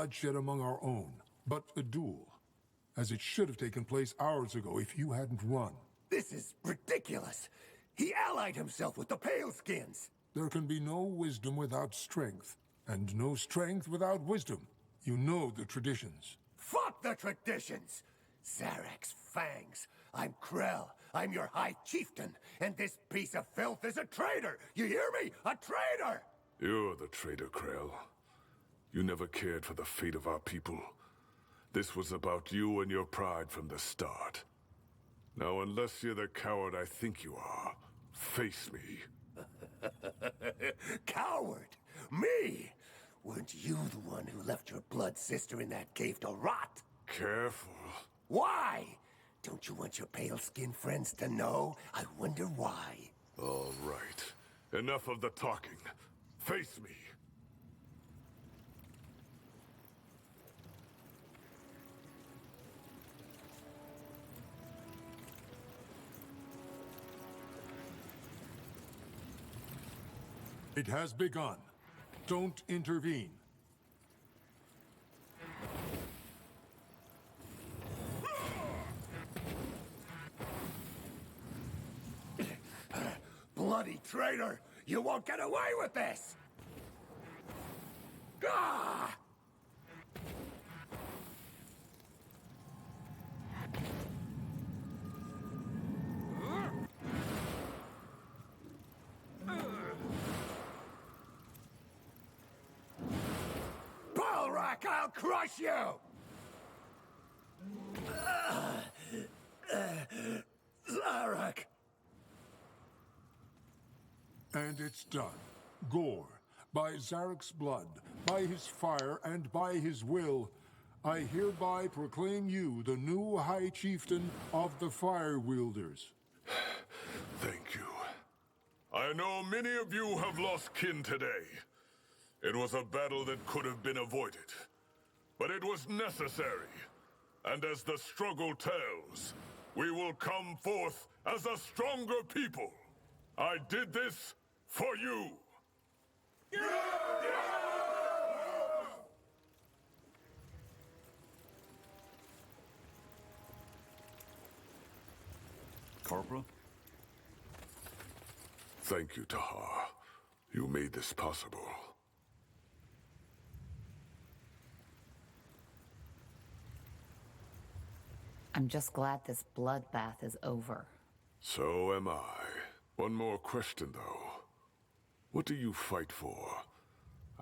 bloodshed among our own, but a duel. As it should have taken place hours ago if you hadn't run. This is ridiculous! He allied himself with the Paleskins! There can be no wisdom without strength, and no strength without wisdom. You know the traditions. Fuck the traditions! Zarek's fangs. I'm Krell. I'm your High Chieftain, and this piece of filth is a traitor! You hear me? A traitor! You're the traitor, Krell. You never cared for the fate of our people. This was about you and your pride from the start. Now, unless you're the coward I think you are, face me. Coward? Me? Weren't you the one who left your blood sister in that cave to rot? Careful. Why? Don't you want your pale-skinned friends to know? I wonder why. All right. Enough of the talking. Face me. It has begun. Don't intervene. Bloody traitor! You won't get away with this! Ah! Balrak, I'll crush you! Zarak! And it's done. Gore, by Zarek's blood, by his fire, and by his will, I hereby proclaim you the new High Chieftain of the Fire Wielders. Thank you. I know many of you have lost kin today. It was a battle that could have been avoided. But it was necessary. And as the struggle tells, we will come forth as a stronger people. I did this for you. Corporal? Thank you, Tahar. You made this possible. I'm just glad this bloodbath is over. So am I. One more question, though. What do you fight for?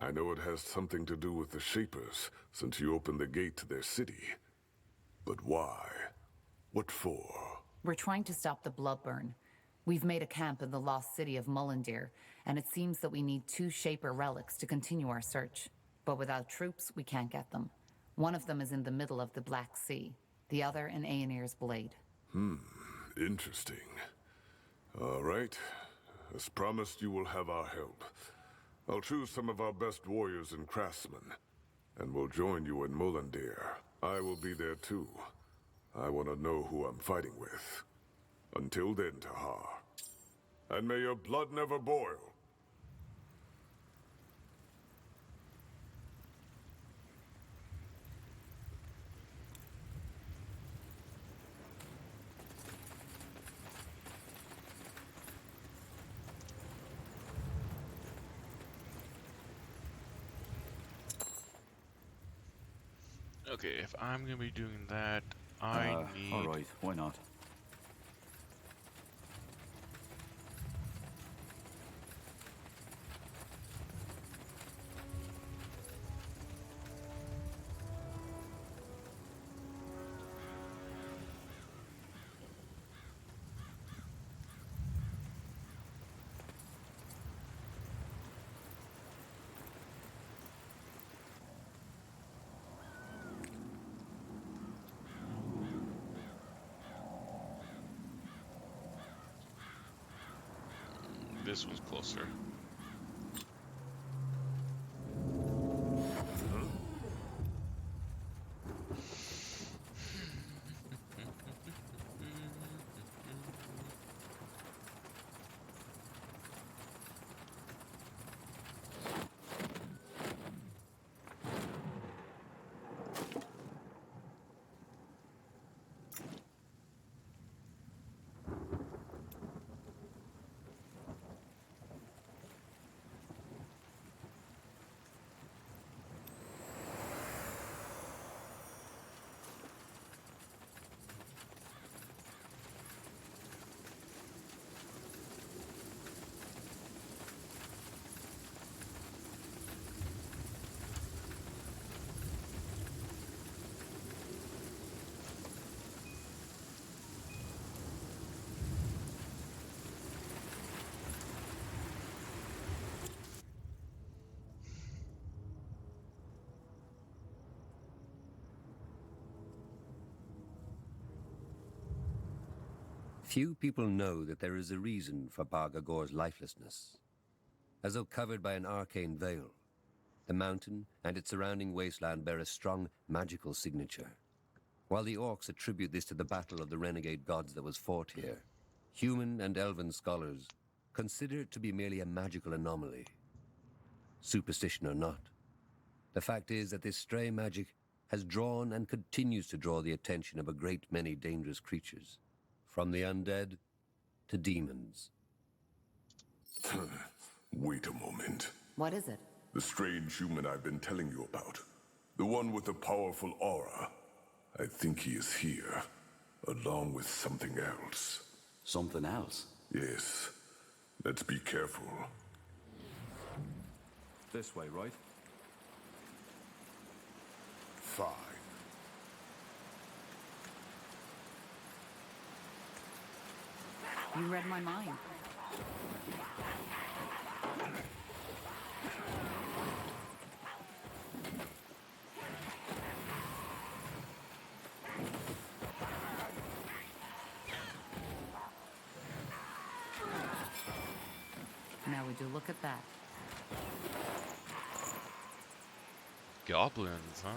I know it has something to do with the Shapers, since you opened the gate to their city. But why? What for? We're trying to stop the Bloodburn. We've made a camp in the lost city of Mullendir, and it seems that we need 2 Shaper relics to continue our search. But without troops, we can't get them. One of them is in the middle of the Black Sea, the other in Aenir's Blade. Interesting. All right. As promised, you will have our help. I'll choose some of our best warriors and craftsmen, and we'll join you in Mullendir. I will be there too. I want to know who I'm fighting with. Until then, Tahar. And may your blood never boil. Okay, if I'm gonna be doing that, I need... Alright, why not? This one's closer. Few people know that there is a reason for Bargagor's lifelessness. As though covered by an arcane veil, the mountain and its surrounding wasteland bear a strong magical signature. While the orcs attribute this to the battle of the renegade gods that was fought here, human and elven scholars consider it to be merely a magical anomaly. Superstition or not, the fact is that this stray magic has drawn and continues to draw the attention of a great many dangerous creatures, from the undead to demons. Wait a moment. What is it? The strange human I've been telling you about. The one with the powerful aura. I think he is here, along with something else. Something else? Yes. Let's be careful. This way, right? Fine. You read my mind. Now would you look at that? Goblins, huh?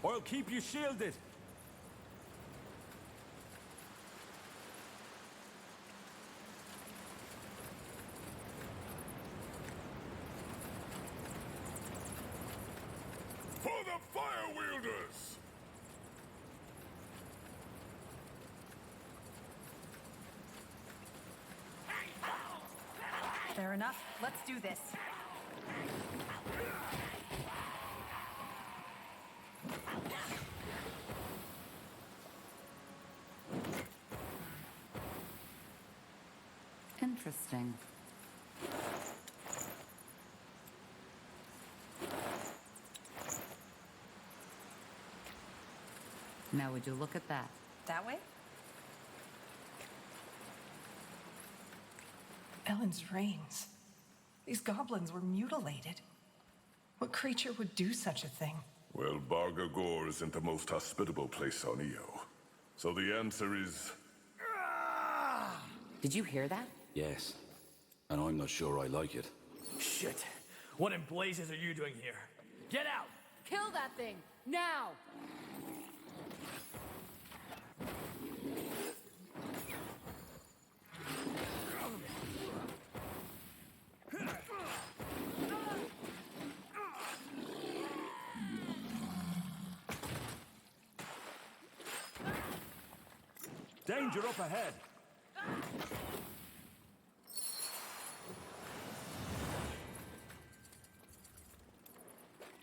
I'll keep you shielded. For the fire wielders! Fair enough. Let's do this. Interesting. Now would you look at that? That way? Ellen's reins. These goblins were mutilated. What creature would do such a thing? Well, Bargagor isn't the most hospitable place on Io. So the answer is... Did you hear that? Yes. And I'm not sure I like it. Shit. What in blazes are you doing here? Get out! Kill that thing! Now! Danger up ahead!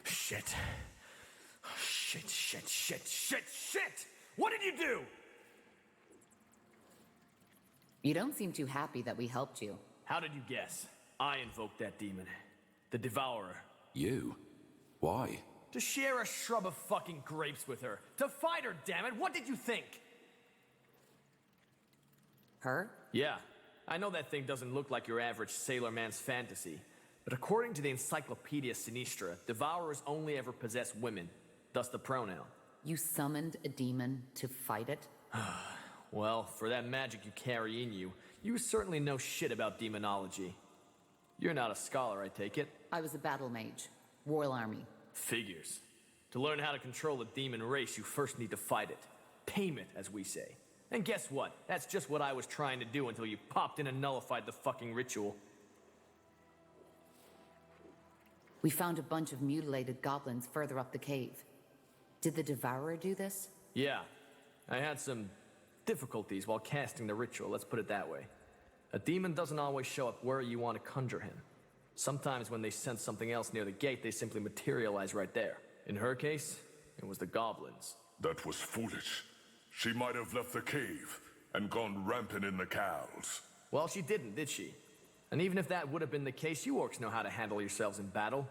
Shit. Shit! What did you do? You don't seem too happy that we helped you. How did you guess? I invoked that demon. The Devourer. You? Why? To share a shrub of fucking grapes with her. To fight her, damn it! What did you think? Her? Yeah. I know that thing doesn't look like your average sailor man's fantasy. But according to the Encyclopedia Sinistra, Devourers only ever possess women. Thus the pronoun. You summoned a demon to fight it? Well, for that magic you carry in you, you certainly know shit about demonology. You're not a scholar, I take it? I was a battle mage. Royal Army. Figures. To learn how to control a demon race, you first need to fight it. Tame it, as we say. And guess what? That's just what I was trying to do until you popped in and nullified the fucking ritual. We found a bunch of mutilated goblins further up the cave. Did the Devourer do this? Yeah. I had some difficulties while casting the ritual, let's put it that way. A demon doesn't always show up where you want to conjure him. Sometimes when they sense something else near the gate, they simply materialize right there. In her case, it was the goblins. That was foolish. She might have left the cave and gone rampant in the cows. Well, she didn't, did she? And even if that would have been the case, you orcs know how to handle yourselves in battle.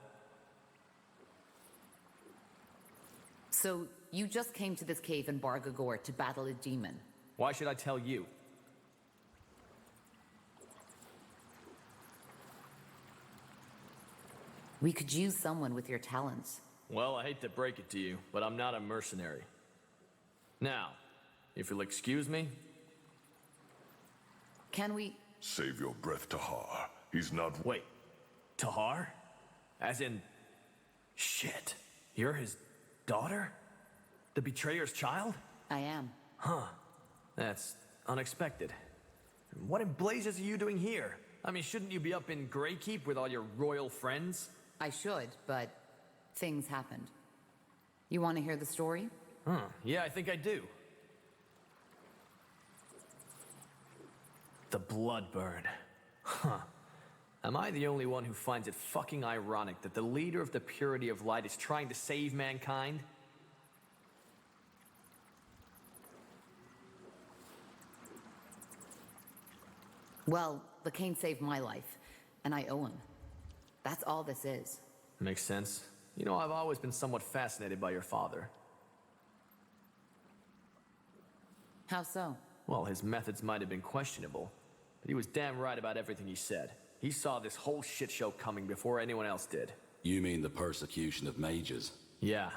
So, you just came to this cave in Bargagor to battle a demon. Why should I tell you? We could use someone with your talents. Well, I hate to break it to you, but I'm not a mercenary. Now, if you'll excuse me... Can we... Save your breath, Tahar. He's not... Wait, Tahar? As in... Shit. You're his daughter? The betrayer's child? I am. Huh. That's unexpected. What in blazes are you doing here? I mean, shouldn't you be up in Greykeep with all your royal friends? I should, but things happened. You want to hear the story? Yeah, I think I do. The Bloodburn. Huh. Am I the only one who finds it fucking ironic that the leader of the Purity of Light is trying to save mankind? Well, the Kane saved my life, and I owe him. That's all this is. Makes sense. You know, I've always been somewhat fascinated by your father. How so? Well, his methods might have been questionable, but he was damn right about everything he said. He saw this whole shit show coming before anyone else did. You mean the persecution of mages? Yeah.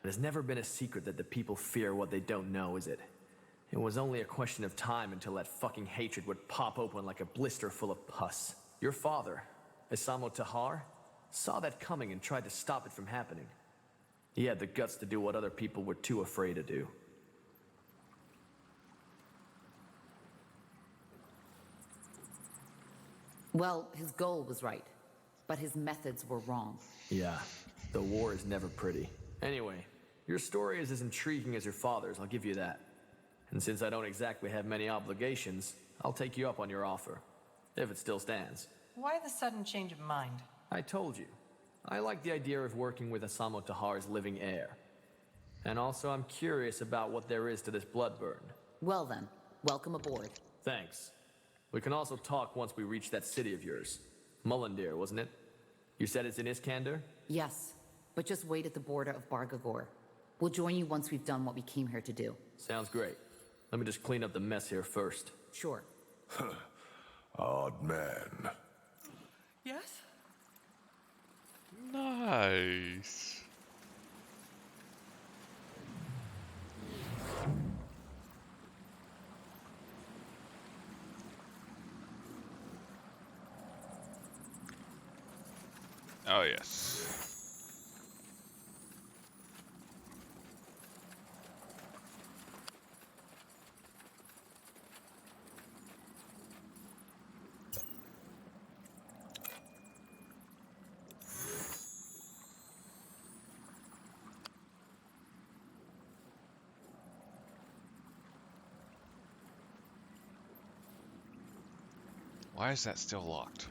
It has never been a secret that the people fear what they don't know, is it? It was only a question of time until that fucking hatred would pop open like a blister full of pus. Your father, Isamo Tahar, saw that coming and tried to stop it from happening. He had the guts to do what other people were too afraid to do. Well, his goal was right, but his methods were wrong. Yeah, the war is never pretty. Anyway, your story is as intriguing as your father's, I'll give you that. And since I don't exactly have many obligations, I'll take you up on your offer. If it still stands. Why the sudden change of mind? I told you. I like the idea of working with Asamo Tahar's living heir. And also I'm curious about what there is to this Bloodburn. Well then, welcome aboard. Thanks. We can also talk once we reach that city of yours. Mullendir, wasn't it? You said it's in Iskander? Yes, but just wait at the border of Bargagor. We'll join you once we've done what we came here to do. Sounds great. Let me just clean up the mess here first. Sure. Odd man. Yes? Nice. Oh, yes. Why is that still locked?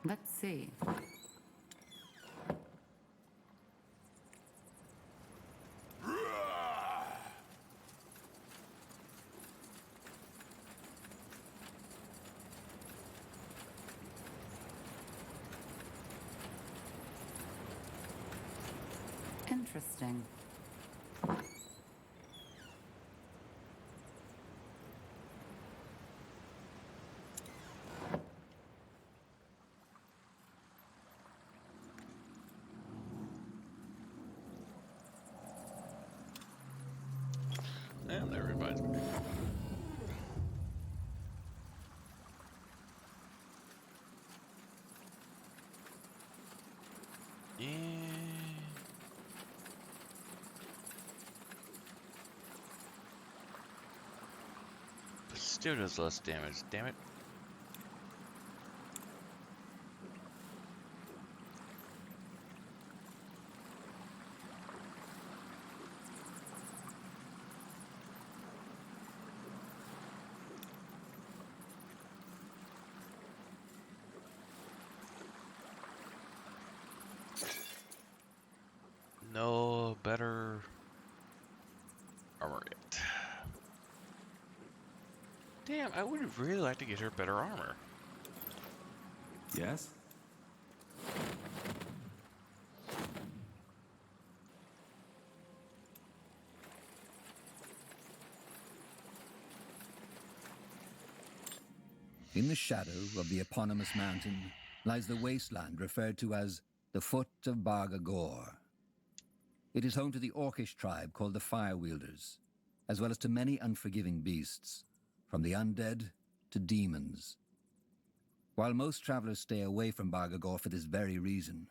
Let's see. Interesting. And that reminds me. Yeah. But still does less damage, damn it. No better armor yet. Damn, I would really like to get her better armor. Yes? In the shadow of the eponymous mountain lies the wasteland referred to as the Foot of Barga Gor. It is home to the Orcish tribe called the Firewielders, as well as to many unforgiving beasts, from the undead to demons. While most travelers stay away from Barga Gor for this very reason,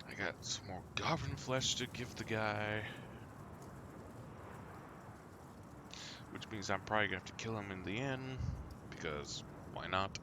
I got some more goblin flesh to give the guy. Which means I'm probably gonna have to kill him in the end, because why not?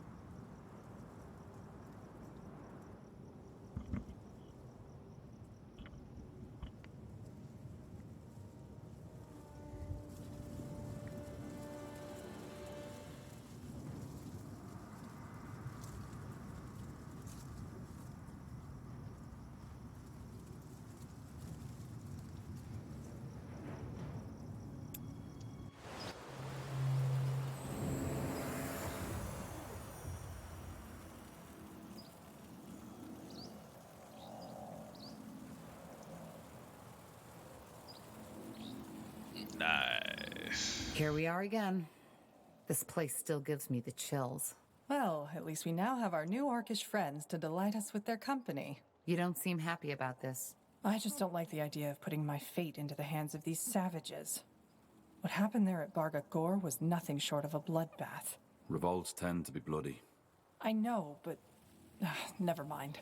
Nice. Here we are again. This place still gives me the chills. Well, at least we now have our new orcish friends to delight us with their company. You don't seem happy about this. I just don't like the idea of putting my fate into the hands of these savages. What happened there at Barga Gor was nothing short of a bloodbath. Revolts tend to be bloody. I know, but never mind.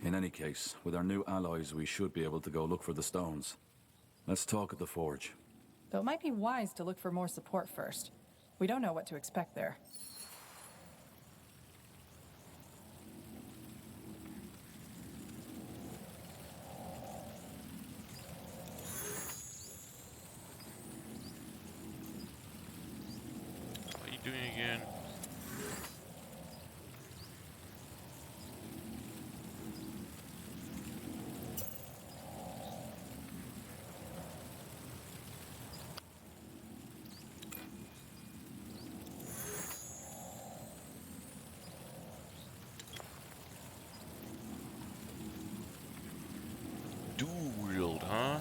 In any case, with our new allies, we should be able to go look for the stones. Let's talk at the forge. Though it might be wise to look for more support first. We don't know what to expect there. What are you doing again? Dual wield, huh?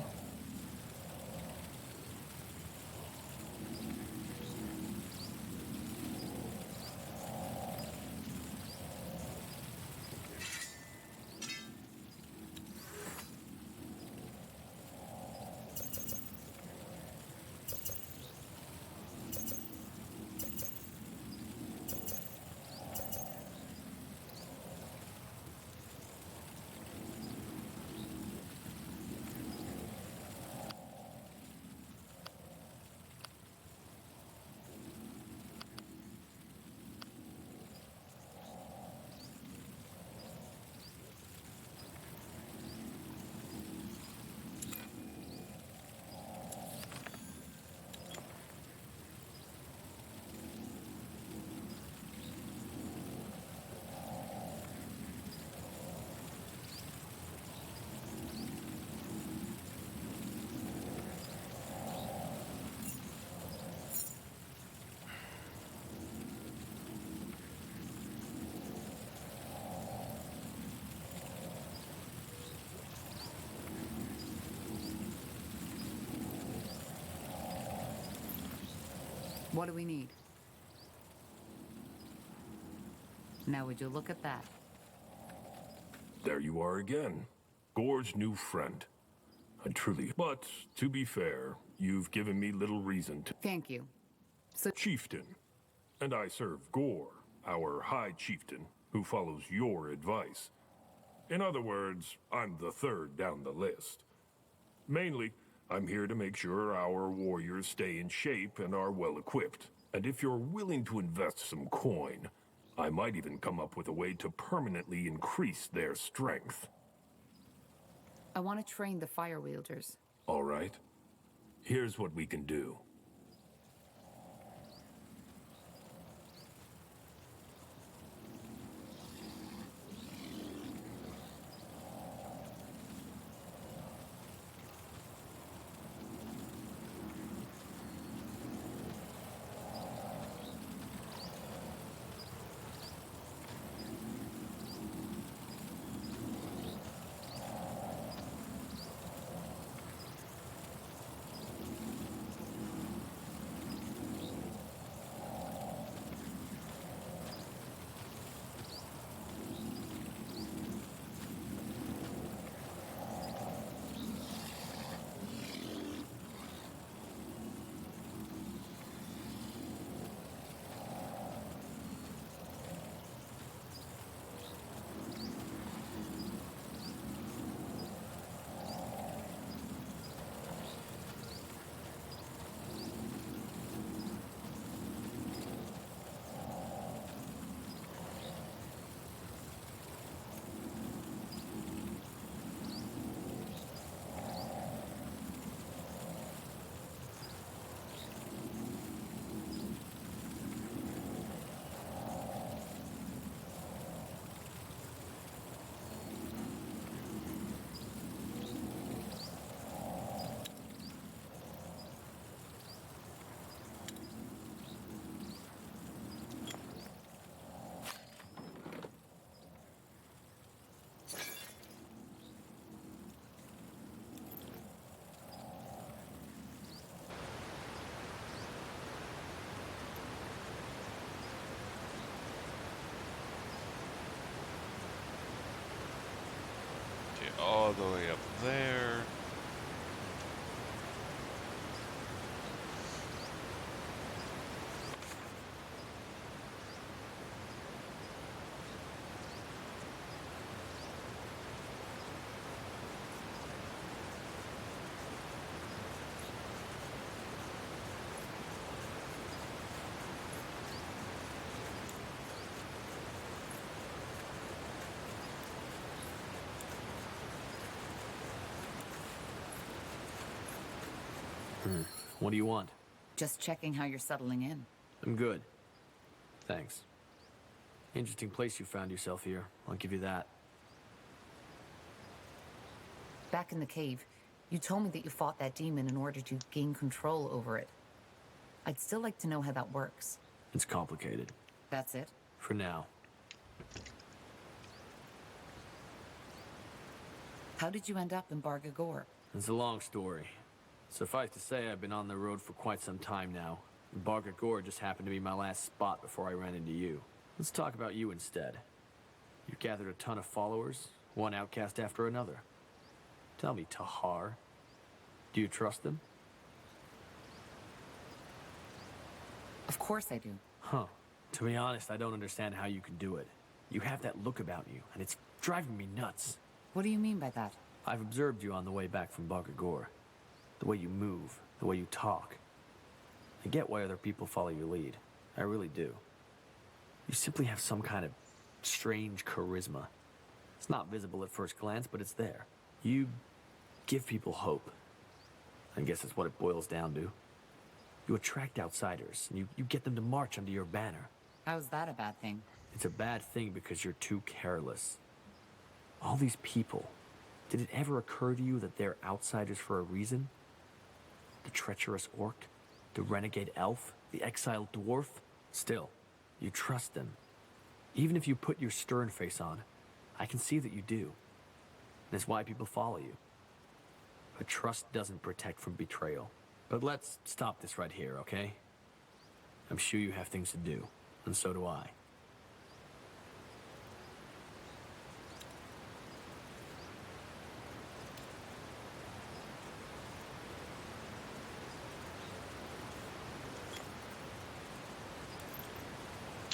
What do we need? Now would you look at that? There you are again. Gore's new friend. But, to be fair, you've given me little reason to... Thank you. So... Chieftain. And I serve Gore, our High Chieftain, who follows your advice. In other words, I'm the third down the list. Mainly, I'm here to make sure our warriors stay in shape and are well equipped. And if you're willing to invest some coin, I might even come up with a way to permanently increase their strength. I want to train the fire wielders. All right. Here's what we can do. All the way up there. What do you want? Just checking how you're settling in. I'm good. Thanks. Interesting place you found yourself here. I'll give you that. Back in the cave, you told me that you fought that demon in order to gain control over it. I'd still like to know how that works. It's complicated. That's it? For now. How did you end up in Barga Gore? It's a long story. Suffice to say, I've been on the road for quite some time now. Barga Gore just happened to be my last spot before I ran into you. Let's talk about you instead. You've gathered a ton of followers, one outcast after another. Tell me, Tahar, do you trust them? Of course I do. Huh. To be honest, I don't understand how you can do it. You have that look about you, and it's driving me nuts. What do you mean by that? I've observed you on the way back from Barga Gore. The way you move, the way you talk. I get why other people follow your lead. I really do. You simply have some kind of strange charisma. It's not visible at first glance, but it's there. You give people hope. I guess that's what it boils down to. You attract outsiders, and you get them to march under your banner. How's that a bad thing? It's a bad thing because you're too careless. All these people, did it ever occur to you that they're outsiders for a reason? The treacherous orc, the renegade elf, the exiled dwarf? Still, you trust them. Even if you put your stern face on, I can see that you do. That's why people follow you. But trust doesn't protect from betrayal. But let's stop this right here, okay? I'm sure you have things to do, and so do I.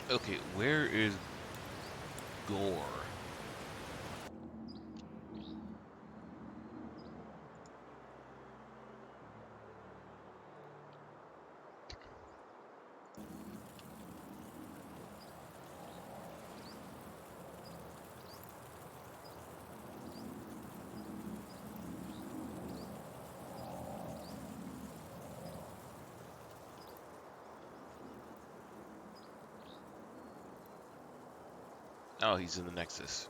Okay, where is Gore? Oh, he's in the Nexus.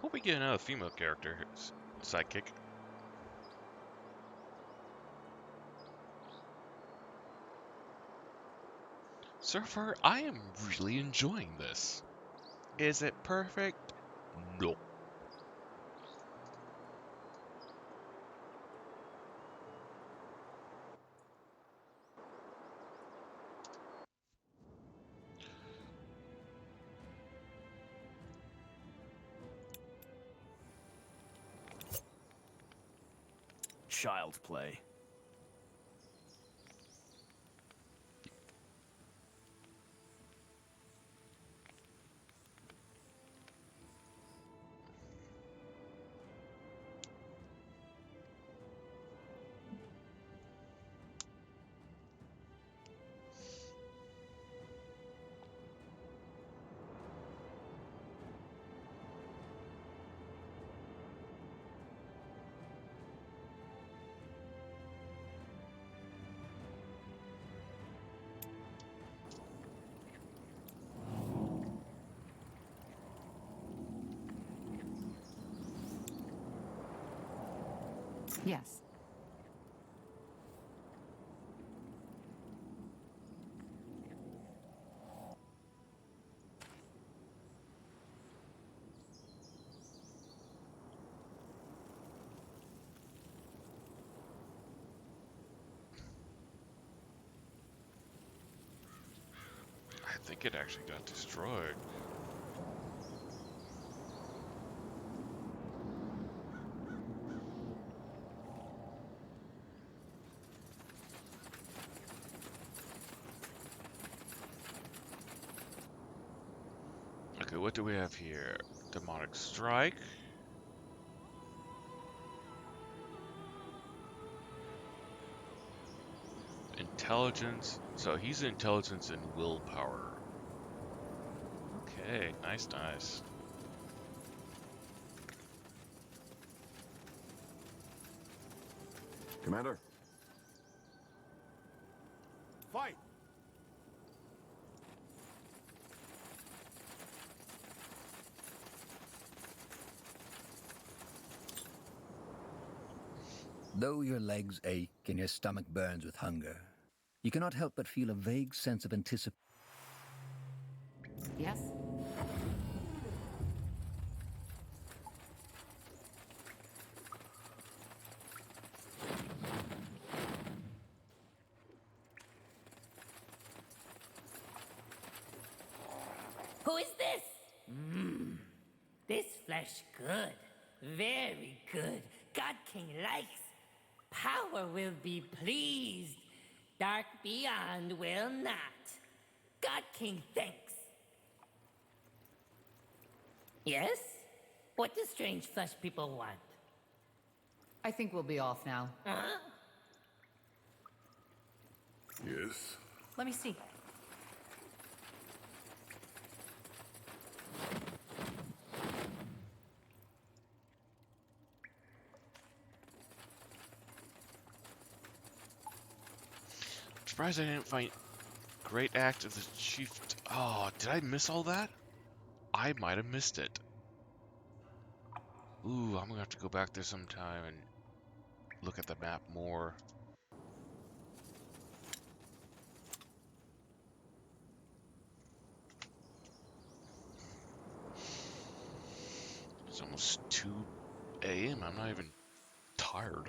Hope we get another female character sidekick. So far, I am really enjoying this. Is it perfect? No. Child's play. Yes. I think it actually got destroyed. Okay, what do we have here? Demonic Strike. Intelligence. So he's intelligence and willpower. Okay, nice, nice. Commander? Fight! Though your legs ache and your stomach burns with hunger, you cannot help but feel a vague sense of anticipation. Yes? Who is this? This flesh good. Very good. God King likes. Power will be pleased. Dark Beyond will not. God King thanks. Yes? What do strange flesh people want? I think we'll be off now. Huh? Yes? Let me see. I'm surprised I didn't find Great Act of the Chief. Oh, did I miss all that? I might have missed it. Ooh, I'm gonna have to go back there sometime and look at the map more. It's almost 2 a.m. I'm not even tired.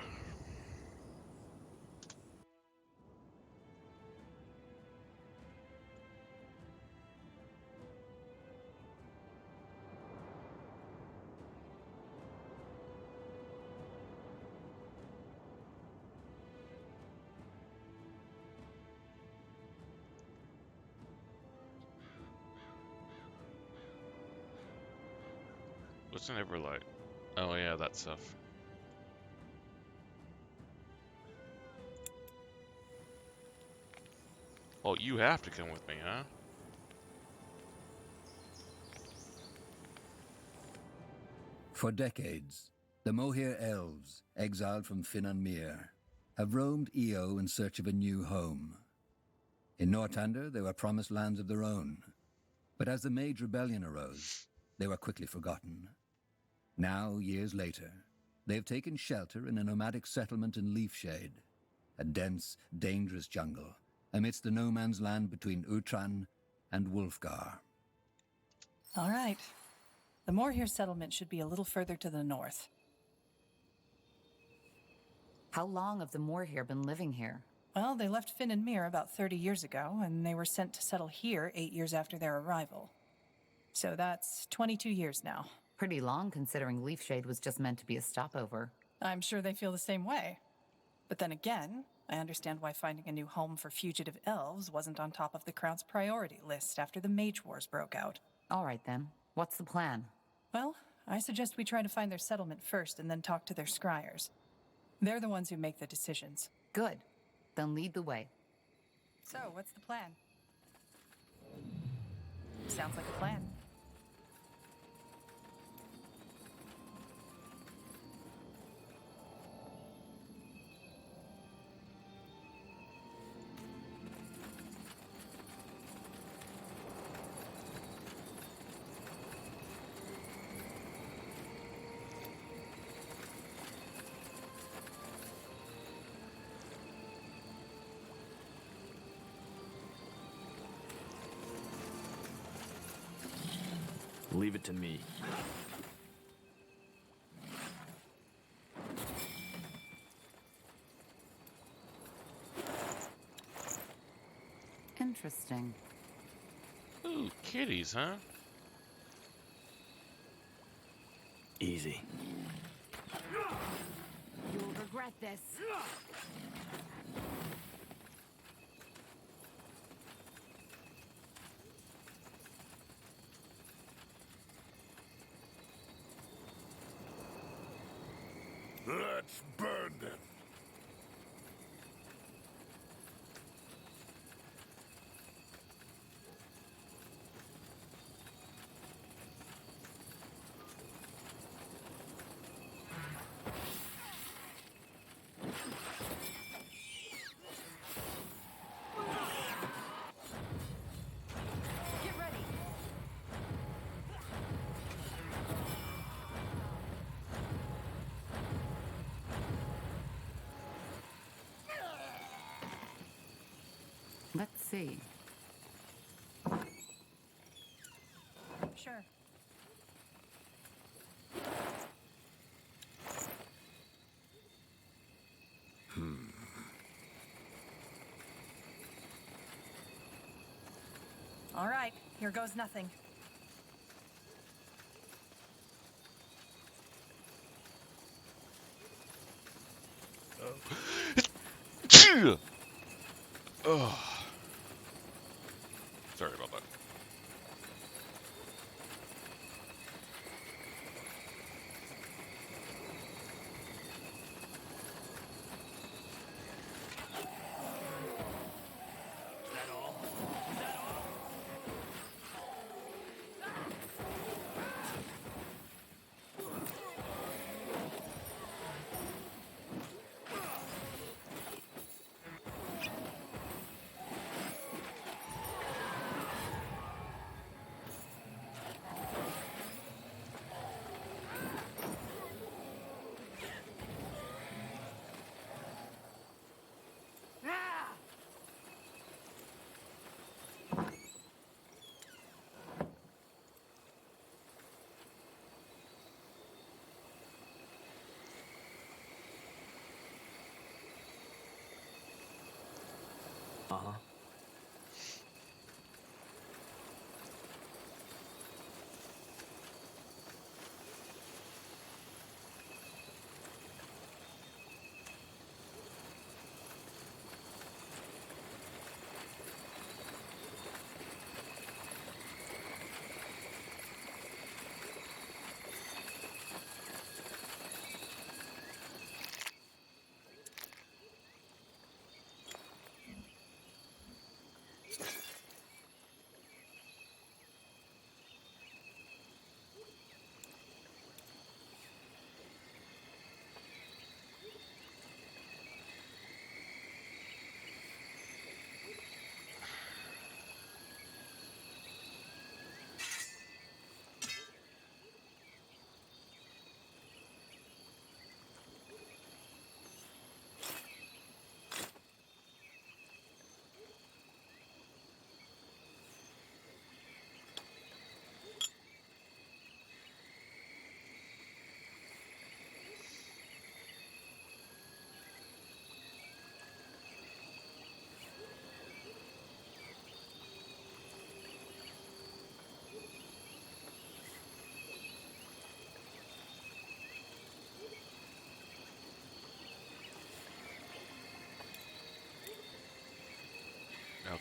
What's an Everlight? Oh yeah, that stuff. Oh, you have to come with me, huh? For decades, the Mohir elves, exiled from Finnanmere, have roamed Io in search of a new home. In Nortander, they were promised lands of their own. But as the Mage Rebellion arose, they were quickly forgotten. Now, years later, they have taken shelter in a nomadic settlement in Leafshade, a dense, dangerous jungle amidst the no man's land between Utran and Wulfgar. All right. The Moorhere settlement should be a little further to the north. How long have the Moorhere been living here? Well, they left Finn and Mir about 30 years ago, and they were sent to settle here 8 years after their arrival. So that's 22 years now. Pretty long, considering Leafshade was just meant to be a stopover. I'm sure they feel the same way. But then again, I understand why finding a new home for fugitive elves wasn't on top of the Crown's priority list after the Mage Wars broke out. All right then. What's the plan? Well, I suggest we try to find their settlement first and then talk to their scryers. They're the ones who make the decisions. Good. Then lead the way. So, what's the plan? Sounds like a plan. Leave it to me. Interesting. Ooh, kitties, huh? Easy. You'll regret this. Let's burn them. Get ready! Let's see. Sure. All right, here goes nothing. Oh. Sorry about that.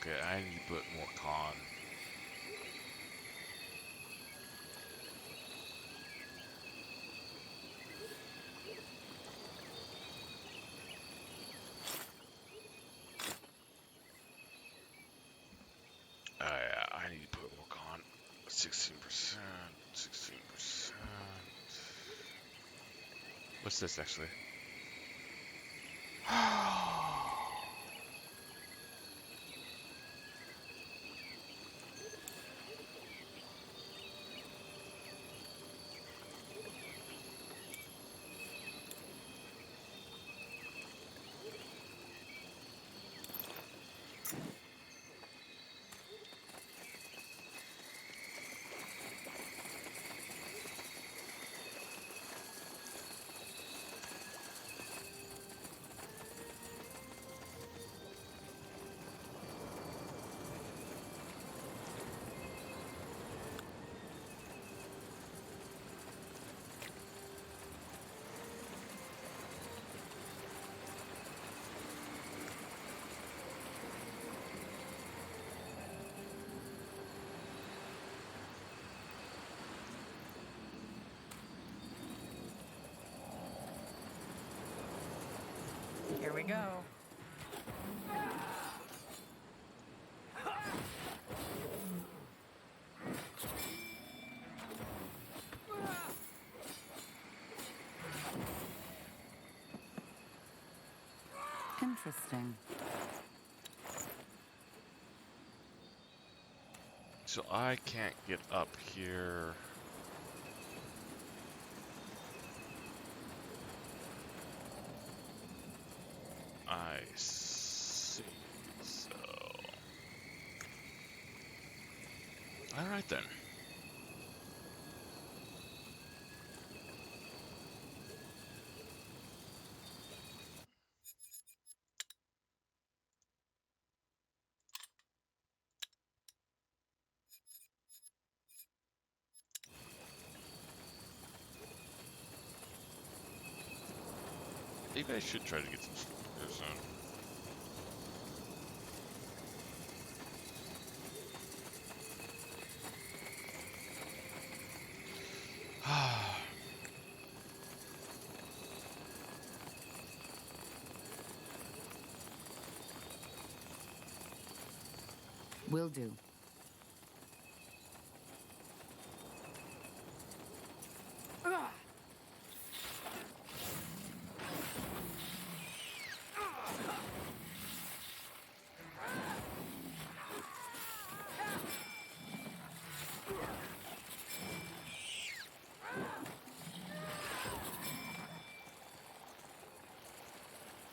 Okay, I need to put more con. Yeah, I need to put more con. 16%, 16%. What's this actually? Here we go. Interesting. So I can't get up here. I see. So. Alright then. You guys should try to get some here soon. Will do.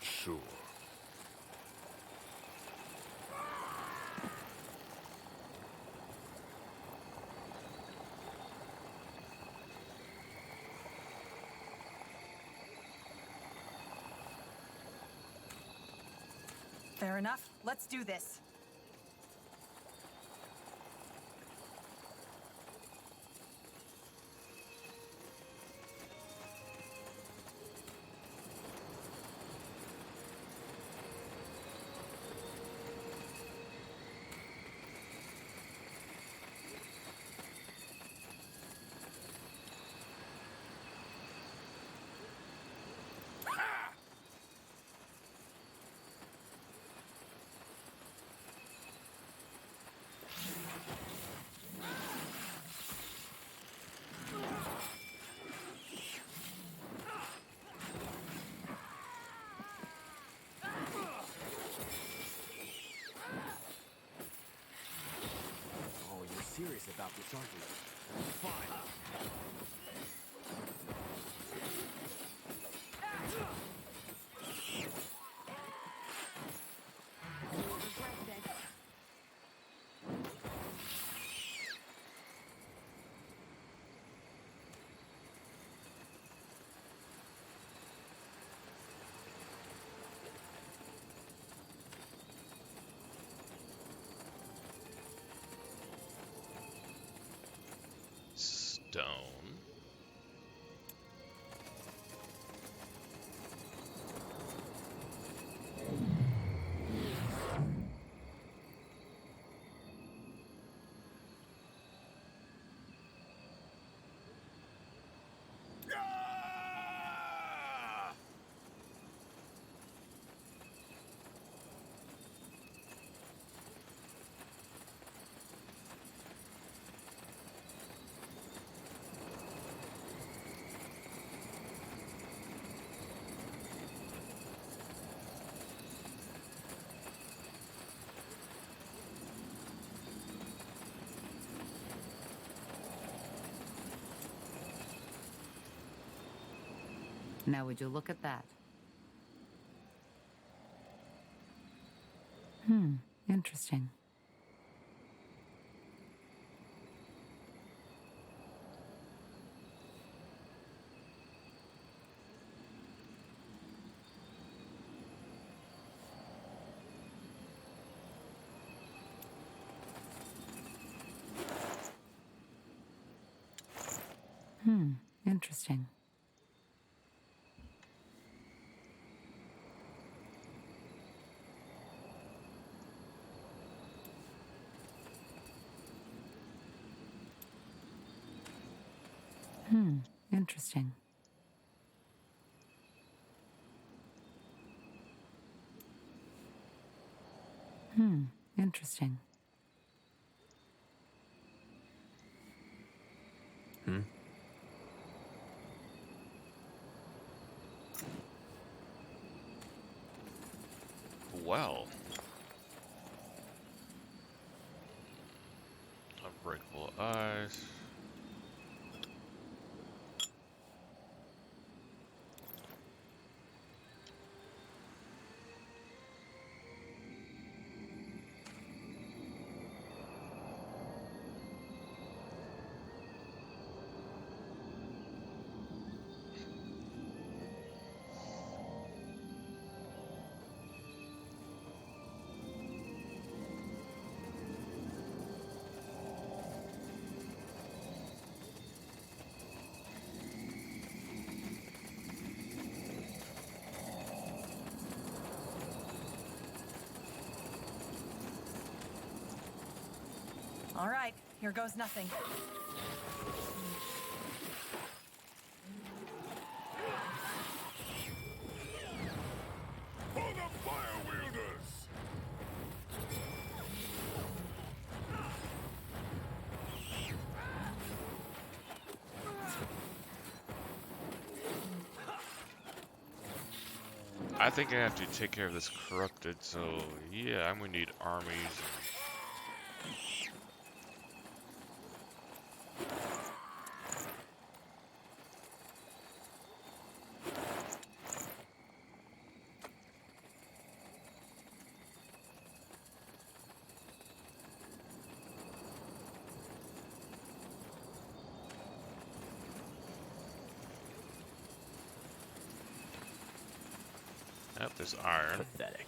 Sure. Fair enough. Let's do this. Oh, you're serious about this, aren't you? Fine. Stone. Now would you look at that? Interesting. Interesting. Interesting. Interesting. Well. Unbreakable eyes. All right, here goes nothing. For the fire wielders! I think I have to take care of this corrupted, so yeah, I'm gonna need armies. Yep, there's iron. Pathetic.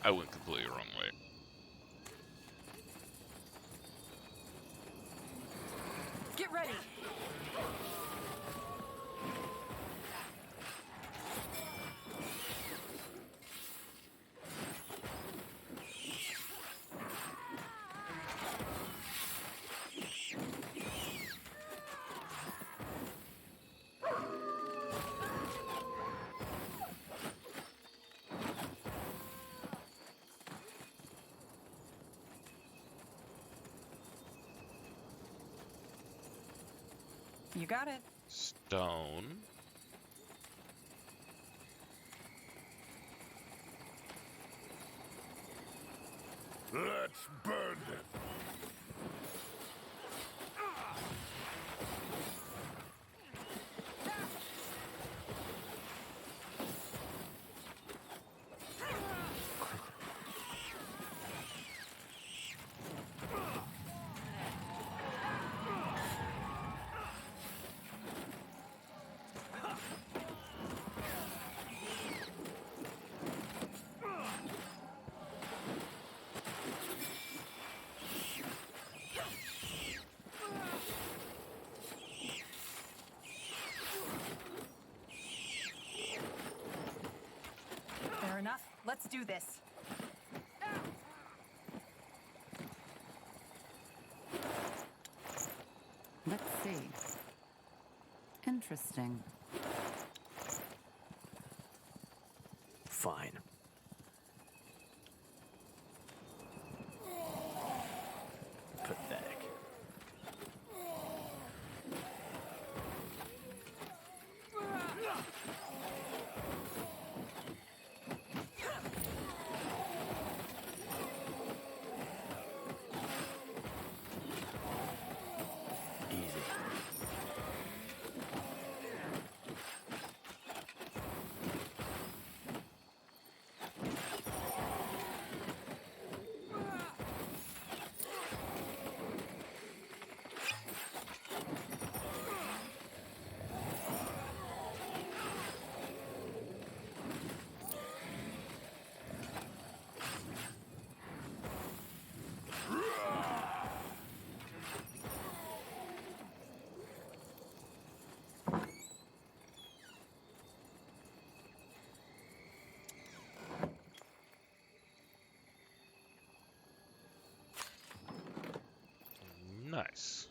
I went completely the wrong way. Get ready. You got it. Stone. Let's burn them. Fair enough. Let's do this. Let's see. Interesting. Fine. Pathetic. Easy. Nice.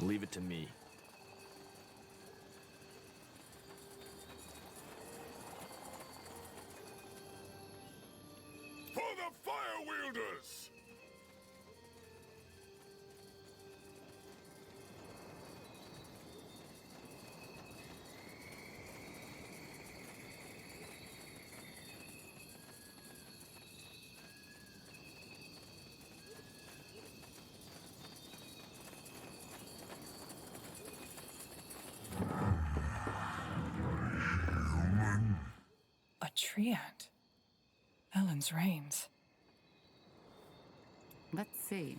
Leave it to me. For the Fire Wielders! A treant. Ellen's reigns. Let's see.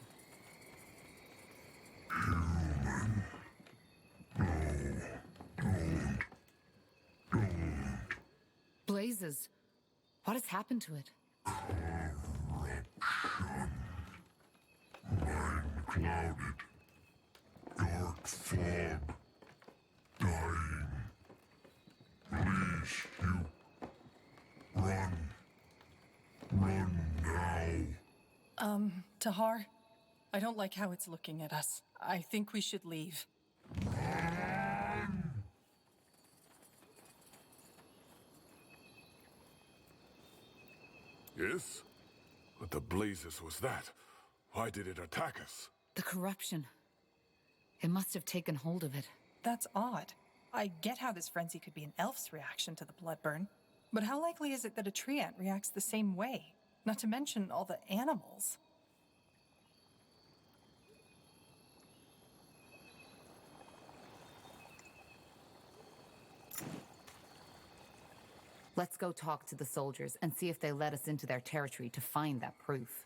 Blazes. What has happened to it? Mind clouded. Dark fog. Dying. Please, you. Run. Run now. Tahar, I don't like how it's looking at us. I think we should leave. Yes? What the blazes was that? Why did it attack us? The corruption. It must have taken hold of it. That's odd. I get how this frenzy could be an elf's reaction to the bloodburn, but how likely is it that a treant reacts the same way? Not to mention all the animals. Let's go talk to the soldiers and see if they let us into their territory to find that proof.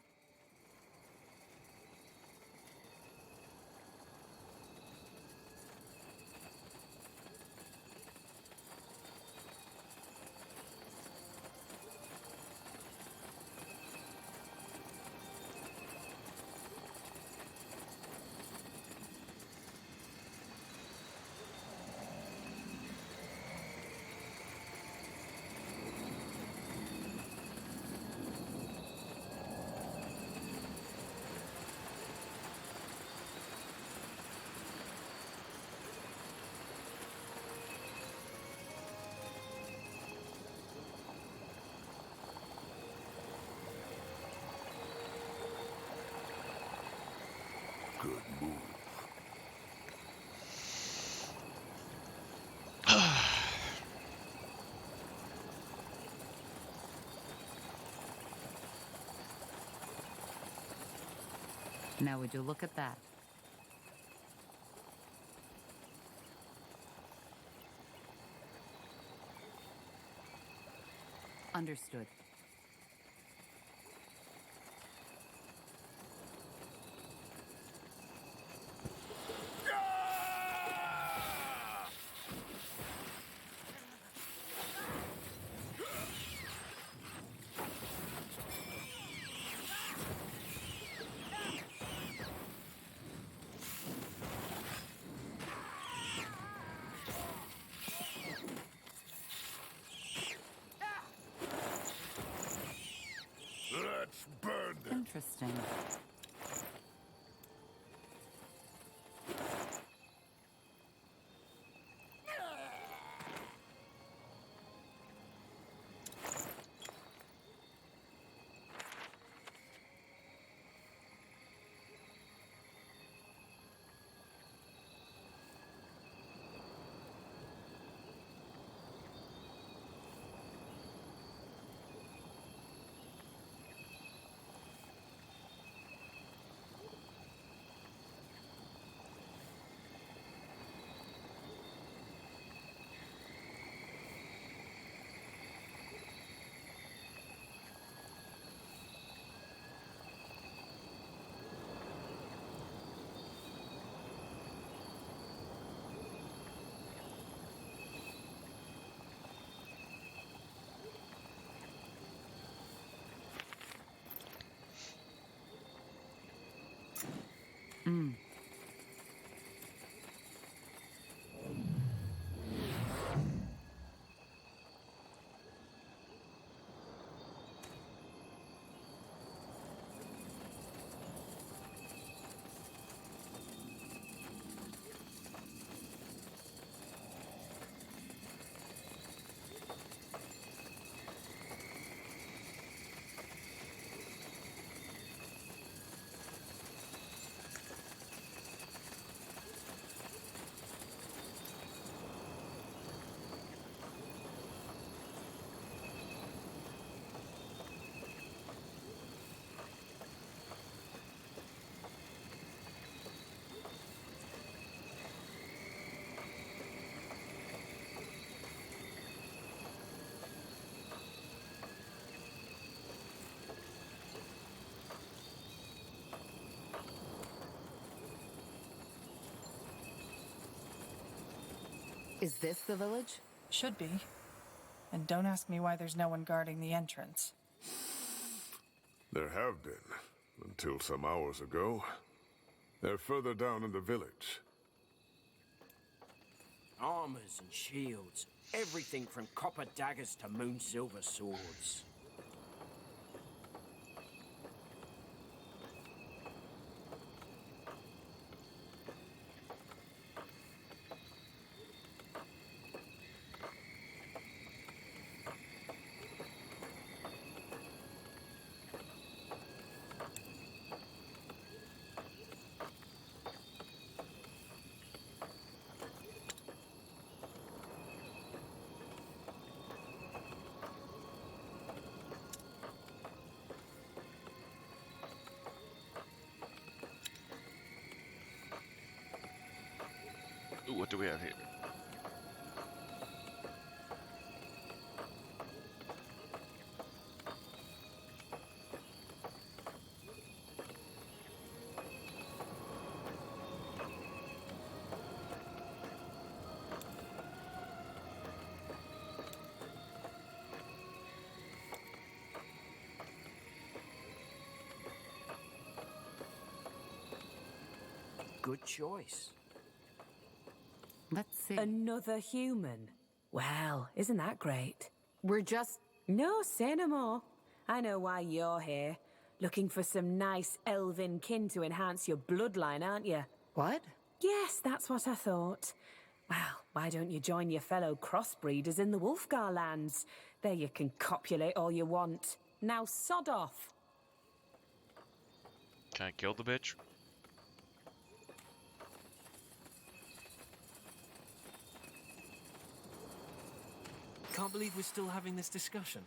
Now would you look at that? Understood. Let's burn them. Interesting. Is this the village? Should be. And don't ask me why there's no one guarding the entrance. There have been, until some hours ago. They're further down in the village. Armors and shields. Everything from copper daggers to moon silver swords. Ooh, what do we have here? Good choice. Let's see. Another human. Well, isn't that great? We're just... No, say no more. I know why you're here. Looking for some nice elven kin to enhance your bloodline, aren't you? What? Yes, that's what I thought. Well, why don't you join your fellow crossbreeders in the Wolfgar lands? There you can copulate all you want. Now sod off. Can I kill the bitch? Can't believe we're still having this discussion.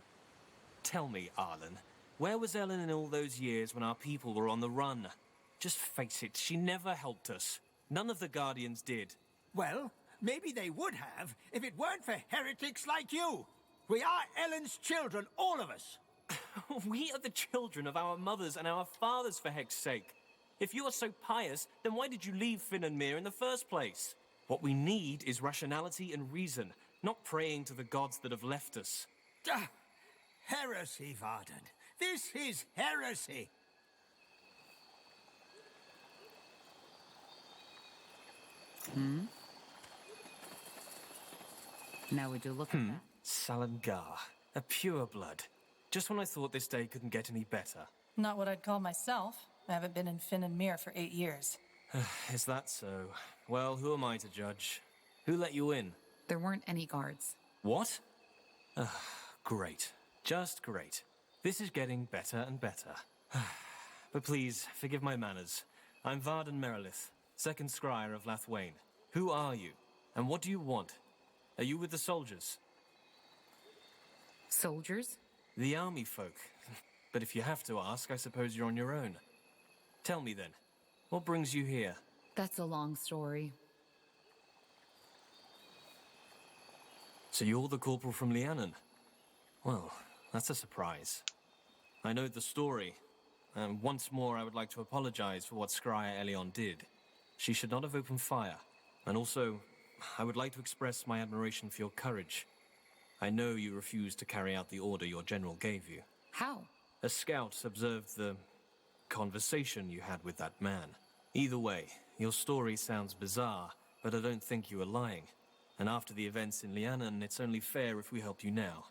Tell me, Arlen, where was Ellen in all those years when our people were on the run? just face it, she never helped us. None of the Guardians did. Well, maybe they would have if it weren't for heretics like you. We are Ellen's children, all of us. We are the children of our mothers and our fathers, for heck's sake. If you are so pious, then why did you leave Finn and Mir in the first place? What we need is rationality and reason, not praying to the gods that have left us. Heresy, Varden. This is heresy. Now we do look at that. Salangar, a pure blood. Just when I thought this day couldn't get any better. Not what I'd call myself. I haven't been in Finn and Mir for 8 years. Is that so? Well, who am I to judge? Who let you in? There weren't any guards. What? Great. Just great. This is getting better and better. But please, forgive my manners. I'm Varden Merilith, second scryer of Lathwain. Who are you? And what do you want? Are you with the soldiers? Soldiers? The army folk. But if you have to ask, I suppose you're on your own. Tell me then, what brings you here? That's a long story. So you're the corporal from Lianon? Well, that's a surprise. I know the story, and once more I would like to apologize for what Scryer Elion did. She should not have opened fire, and also, I would like to express my admiration for your courage. I know you refused to carry out the order your general gave you. How? A scout observed the conversation you had with that man. Either way, your story sounds bizarre, but I don't think you were lying. And after the events in Lianon, it's only fair if we help you now.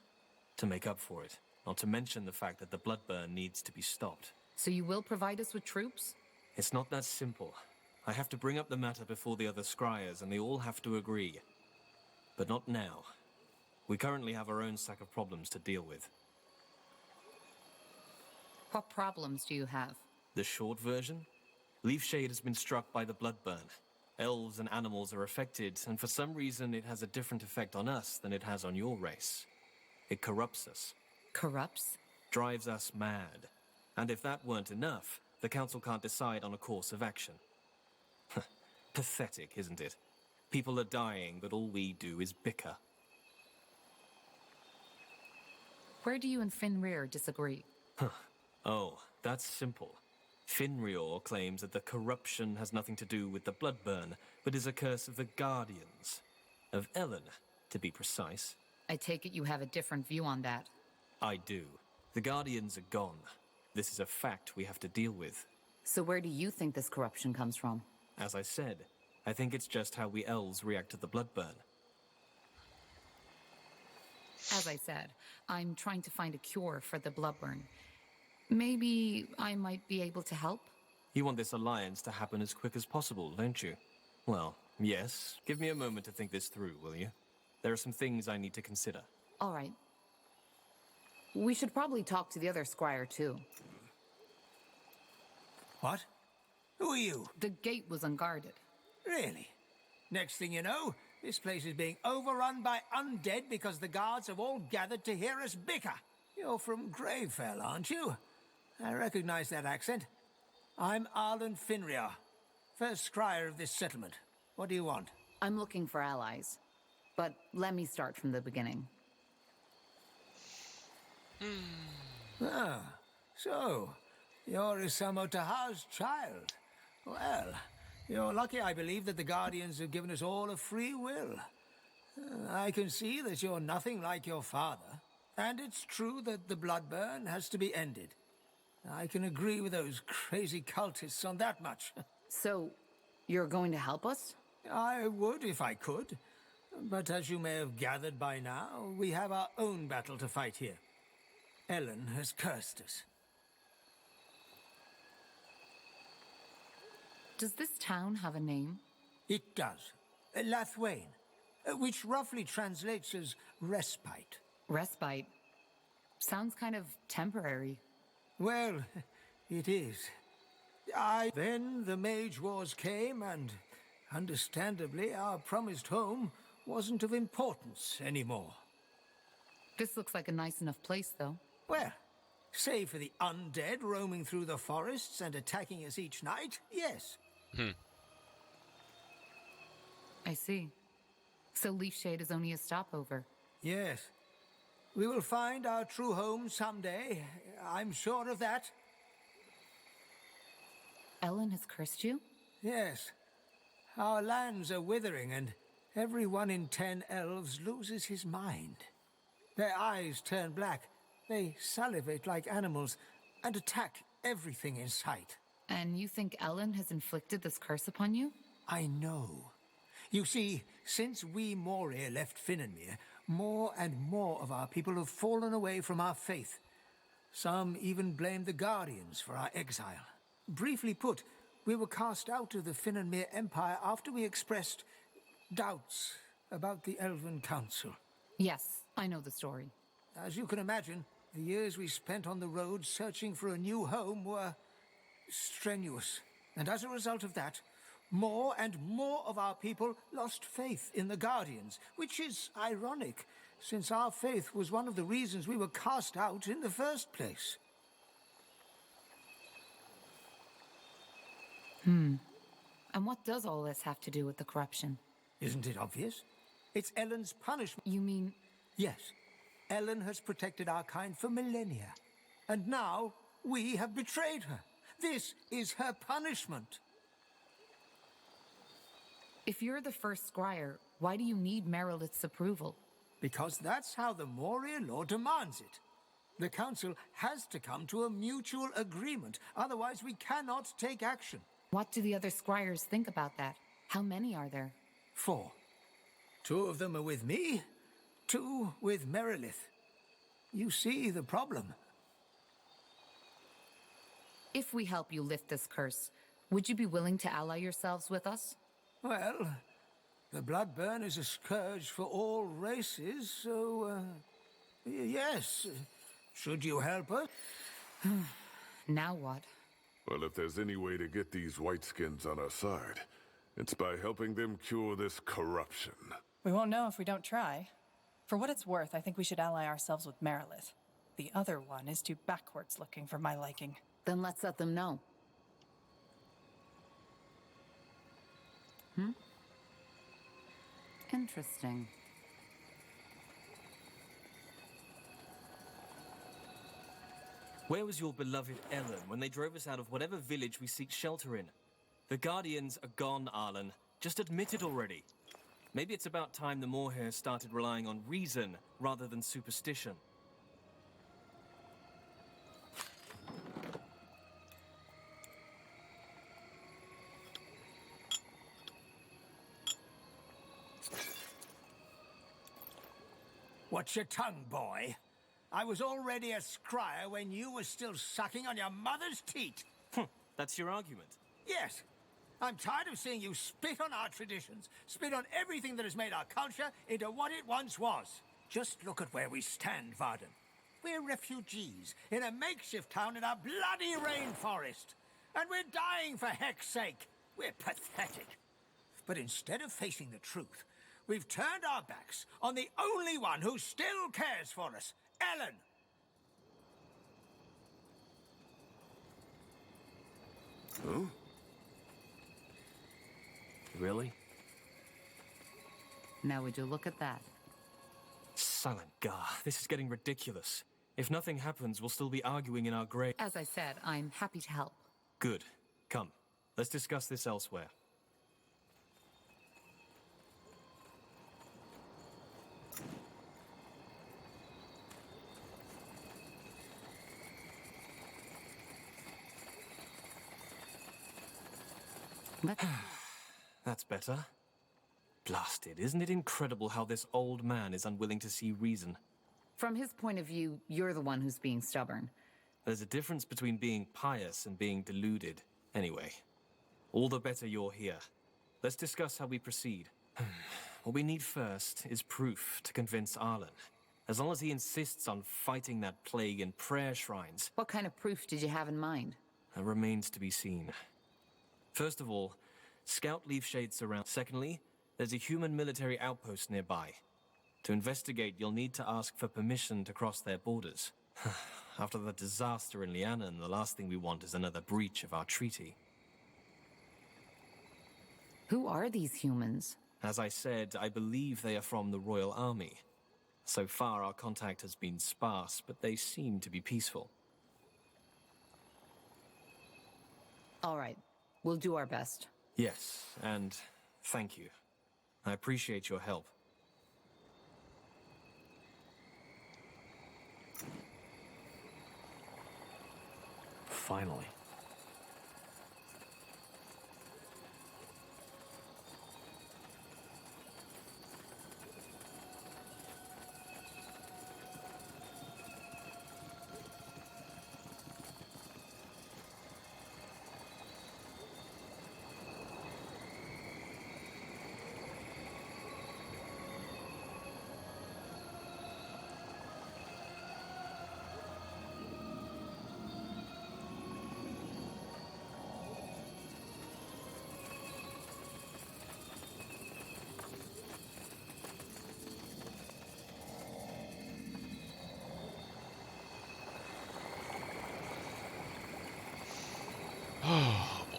To make up for it. Not to mention the fact that the blood burn needs to be stopped. So you will provide us with troops? It's not that simple. I have to bring up the matter before the other scryers, and they all have to agree. But not now. We currently have our own sack of problems to deal with. What problems do you have? The short version? Leafshade has been struck by the blood burn. Elves and animals are affected, and for some reason it has a different effect on us than it has on your race. It corrupts us. Corrupts? Drives us mad. And if that weren't enough, the Council can't decide on a course of action. Pathetic, isn't it? People are dying, but all we do is bicker. Where do you and Fenrir disagree? Oh, that's simple. Finrior claims that the corruption has nothing to do with the blood burn, but is a curse of the Guardians. Of Ellen, to be precise. I take it you have a different view on that. I do. The Guardians are gone. This is a fact we have to deal with. So where do you think this corruption comes from? As I said, I think it's just how we elves react to the blood burn. As I said, I'm trying to find a cure for the blood burn. Maybe I might be able to help? You want this alliance to happen as quick as possible, don't you? Well, yes. Give me a moment to think this through, will you? There are some things I need to consider. All right. We should probably talk to the other scryer, too. What? Who are you? The gate was unguarded. Really? Next thing you know, this place is being overrun by undead because the guards have all gathered to hear us bicker. You're from Gravefell, aren't you? I recognize that accent. I'm Arlen Finriar, first scryer of this settlement. What do you want? I'm looking for allies. But let me start from the beginning. Ah, so you're Isamo Taha's child. Well, you're lucky, I believe, that the Guardians have given us all a free will. I can see that you're nothing like your father, and it's true that the blood burn has to be ended. I can agree with those crazy cultists on that much. So, you're going to help us? I would if I could. But as you may have gathered by now, we have our own battle to fight here. Ellen has cursed us. Does this town have a name? It does. Lathwain, which roughly translates as respite. Respite? Sounds kind of temporary. Well, it is. Then the Mage Wars came, and understandably, our promised home wasn't of importance anymore. This looks like a nice enough place, though. Well, Save for the undead roaming through the forests and attacking us each night, yes. I see. So Leafshade is only a stopover. Yes. We will find our true home someday. I'm sure of that. Ellen has cursed you? Yes. Our lands are withering, and every 1 in 10 elves loses his mind. Their eyes turn black. They salivate like animals and attack everything in sight. And you think Ellen has inflicted this curse upon you? I know. You see, since we Moria left Finnenmere, more and more of our people have fallen away from our faith. Some even blame the Guardians for our exile. Briefly put, we were cast out of the Finnenmere Empire after we expressed doubts about the Elven Council. Yes, I know the story. As you can imagine, the years we spent on the road searching for a new home were strenuous. And as a result of that, more and more of our people lost faith in the Guardians, which is ironic, since our faith was one of the reasons we were cast out in the first place. And what does all this have to do with the corruption? Isn't it obvious? It's Ellen's punishment. You mean... Yes. Ellen has protected our kind for millennia. And now, we have betrayed her. This is her punishment. If you're the first Scryer, why do you need Merilith's approval? Because that's how the Moria law demands it. The Council has to come to a mutual agreement, otherwise we cannot take action. What do the other Scryers think about that? How many are there? 4. 2 of them are with me, 2 with Merilith. You see the problem. If we help you lift this curse, would you be willing to ally yourselves with us? Well, the Bloodburn is a scourge for all races, so, yes. Should you help us? Now what? Well, if there's any way to get these whiteskins on our side, it's by helping them cure this corruption. We won't know if we don't try. For what it's worth, I think we should ally ourselves with Merilith. The other one is too backwards looking for my liking. Then let's let them know. Interesting. Where was your beloved Ellen when they drove us out of whatever village we seek shelter in? The Guardians are gone, Arlen. Just admit it already. Maybe it's about time the Moorhair started relying on reason rather than superstition. Watch your tongue, boy. I was already a scryer when you were still sucking on your mother's teat. That's your argument? Yes. I'm tired of seeing you spit on our traditions, spit on everything that has made our culture into what it once was. Just look at where we stand, Varden. We're refugees in a makeshift town in a bloody rainforest. And we're dying for heck's sake. We're pathetic. But instead of facing the truth, we've turned our backs on the only one who still cares for us, Ellen. Huh? Really? Now would you look at that? Silent Gar, this is getting ridiculous. If nothing happens, we'll still be arguing in our grave. As I said, I'm happy to help. Good. Come, let's discuss this elsewhere. That's better. Blasted, isn't it incredible how this old man is unwilling to see reason? From his point of view, you're the one who's being stubborn. There's a difference between being pious and being deluded. Anyway, all the better you're here. Let's discuss how we proceed. What we need first is proof to convince Arlen. As long as he insists on fighting that plague in prayer shrines. What kind of proof did you have in mind? That remains to be seen. First of all, scout Leafshade's around. Secondly, there's a human military outpost nearby. To investigate, you'll need to ask for permission to cross their borders. After the disaster in Lianan, the last thing we want is another breach of our treaty. Who are these humans? As I said, I believe they are from the Royal Army. So far, our contact has been sparse, but they seem to be peaceful. All right. We'll do our best. Yes, and thank you. I appreciate your help. Finally. Oh, boy.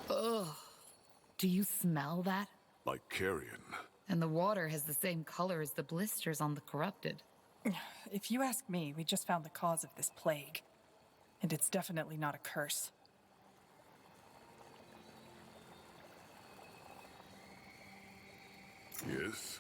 Ugh. Do you smell that? Like carrion. And the water has the same color as the blisters on the corrupted. If you ask me, we just found the cause of this plague. And it's definitely not a curse. Yes?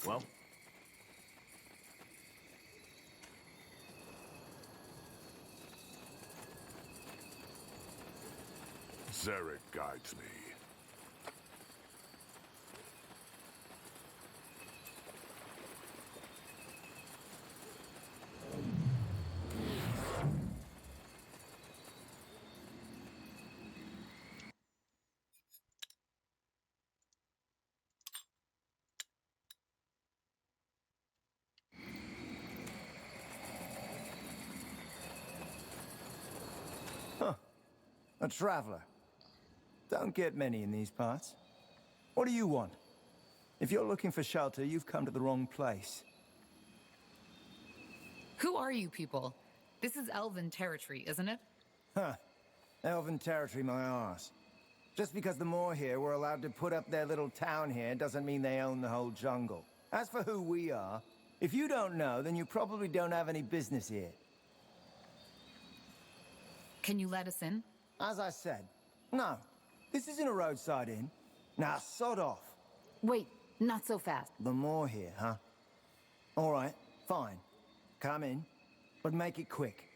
Well? Zarek guides me. A traveler. Don't get many in these parts. What do you want? If you're looking for shelter, you've come to the wrong place. Who are you people? This is Elven territory, isn't it? Huh. Elven territory, my arse. Just because the Moor here were allowed to put up their little town here doesn't mean they own the whole jungle. As for who we are, if you don't know, then you probably don't have any business here. Can you let us in? As I said, no. This isn't a roadside inn. Now, sod off. Wait, not so fast. The Moor here, huh? All right, fine. Come in, but make it quick.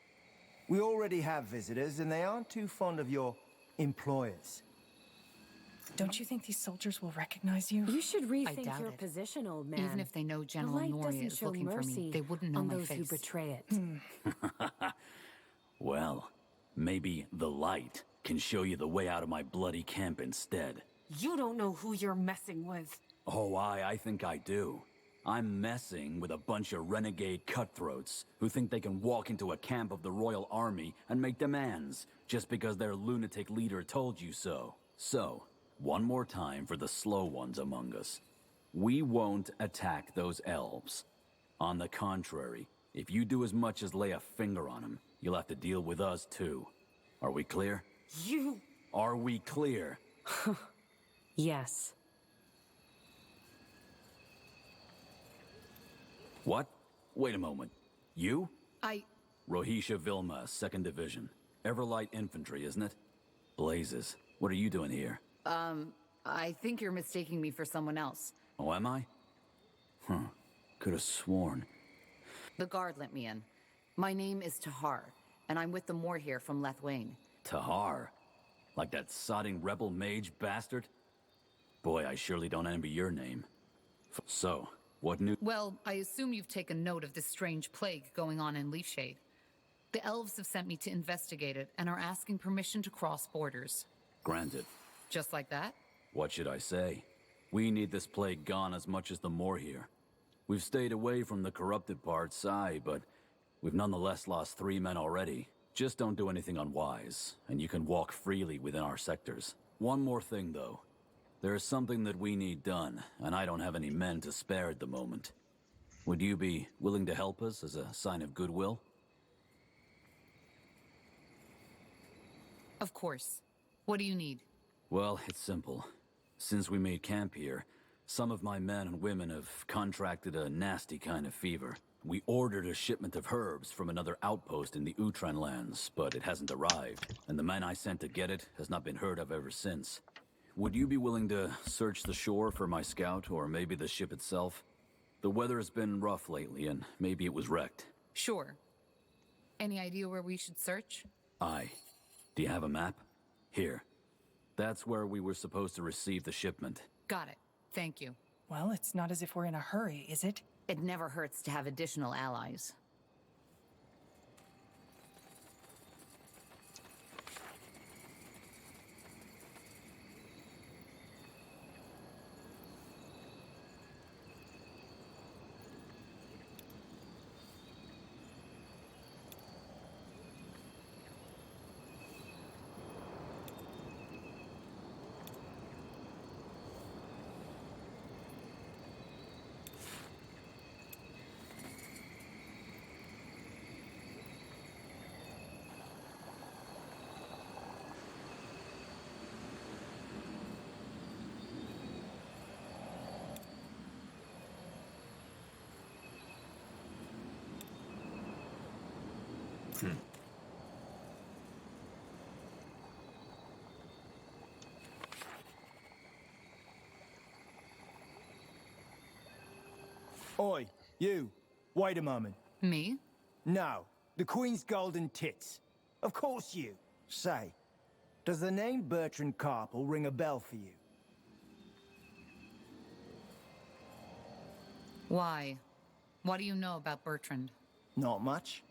We already have visitors, and they aren't too fond of your employers. Don't you think these soldiers will recognize you? You should I rethink doubt your it. position, old man. Even if they know The General light Noria doesn't is show looking for me, mercy they wouldn't know on my those who face. betray it. Well, maybe the light can show you the way out of my bloody camp instead. You don't know who you're messing with. Oh, I think I do. I'm messing with a bunch of renegade cutthroats who think they can walk into a camp of the Royal Army and make demands just because their lunatic leader told you so. So, one more time for the slow ones among us. We won't attack those elves. On the contrary, if you do as much as lay a finger on them, you'll have to deal with us too. Are we clear? You... Are we clear? Yes. What? Wait a moment. You? I... Rohisha Vilma, 2nd Division. Everlight Infantry, isn't it? Blazes. What are you doing here? I think you're mistaking me for someone else. Oh, am I? Huh. Could have sworn. The guard let me in. My name is Tahar, and I'm with the Moor here from Lethwain. Tahar? Like that sodding rebel mage bastard? Boy, I surely don't envy your name. So, what new— Well, I assume you've taken note of this strange plague going on in Leafshade. The elves have sent me to investigate it and are asking permission to cross borders. Granted. Just like that? What should I say? We need this plague gone as much as the Moor here. We've stayed away from the corrupted parts, aye, but we've nonetheless lost 3 men already. Just don't do anything unwise, and you can walk freely within our sectors. One more thing, though. There is something that we need done, and I don't have any men to spare at the moment. Would you be willing to help us as a sign of goodwill? Of course. What do you need? Well, it's simple. Since we made camp here, some of my men and women have contracted a nasty kind of fever. We ordered a shipment of herbs from another outpost in the Utran lands, but it hasn't arrived, and the man I sent to get it has not been heard of ever since. Would you be willing to search the shore for my scout, or maybe the ship itself? The weather has been rough lately, and maybe it was wrecked. Sure. Any idea where we should search? Aye. Do you have a map? Here. That's where we were supposed to receive the shipment. Got it. Thank you. Well, it's not as if we're in a hurry, is it? It never hurts to have additional allies. Oi, you. Wait a moment. Me? No, the Queen's golden tits. Of course you. Say, does the name Bertrand Carpel ring a bell for you? Why? What do you know about Bertrand? Not much.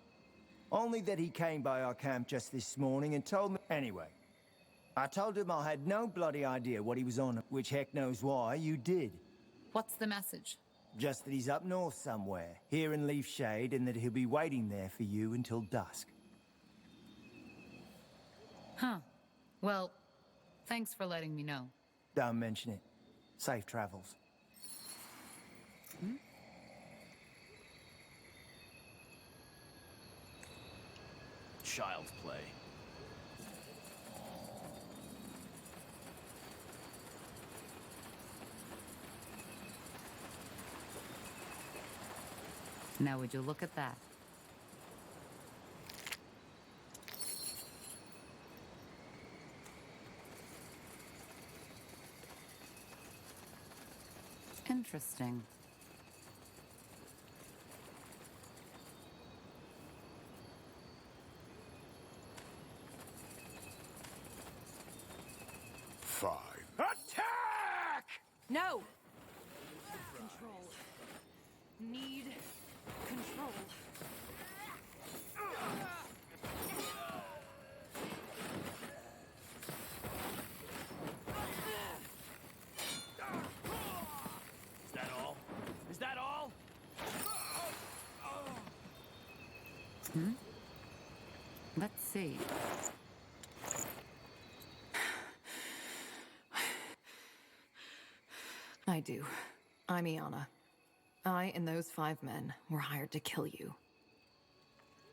Only that he came by our camp just this morning and told me... Anyway, I told him I had no bloody idea what he was on, which heck knows why you did. What's the message? Just that he's up north somewhere, here in Leafshade, and that he'll be waiting there for you until dusk. Huh. Well, thanks for letting me know. Don't mention it. Safe travels. Child's play. Now would you look at that? Interesting. Fine. Attack! No! Control. Need control. Is that all? Is that all? Let's see. I do. I'm Iana. I and those 5 men were hired to kill you.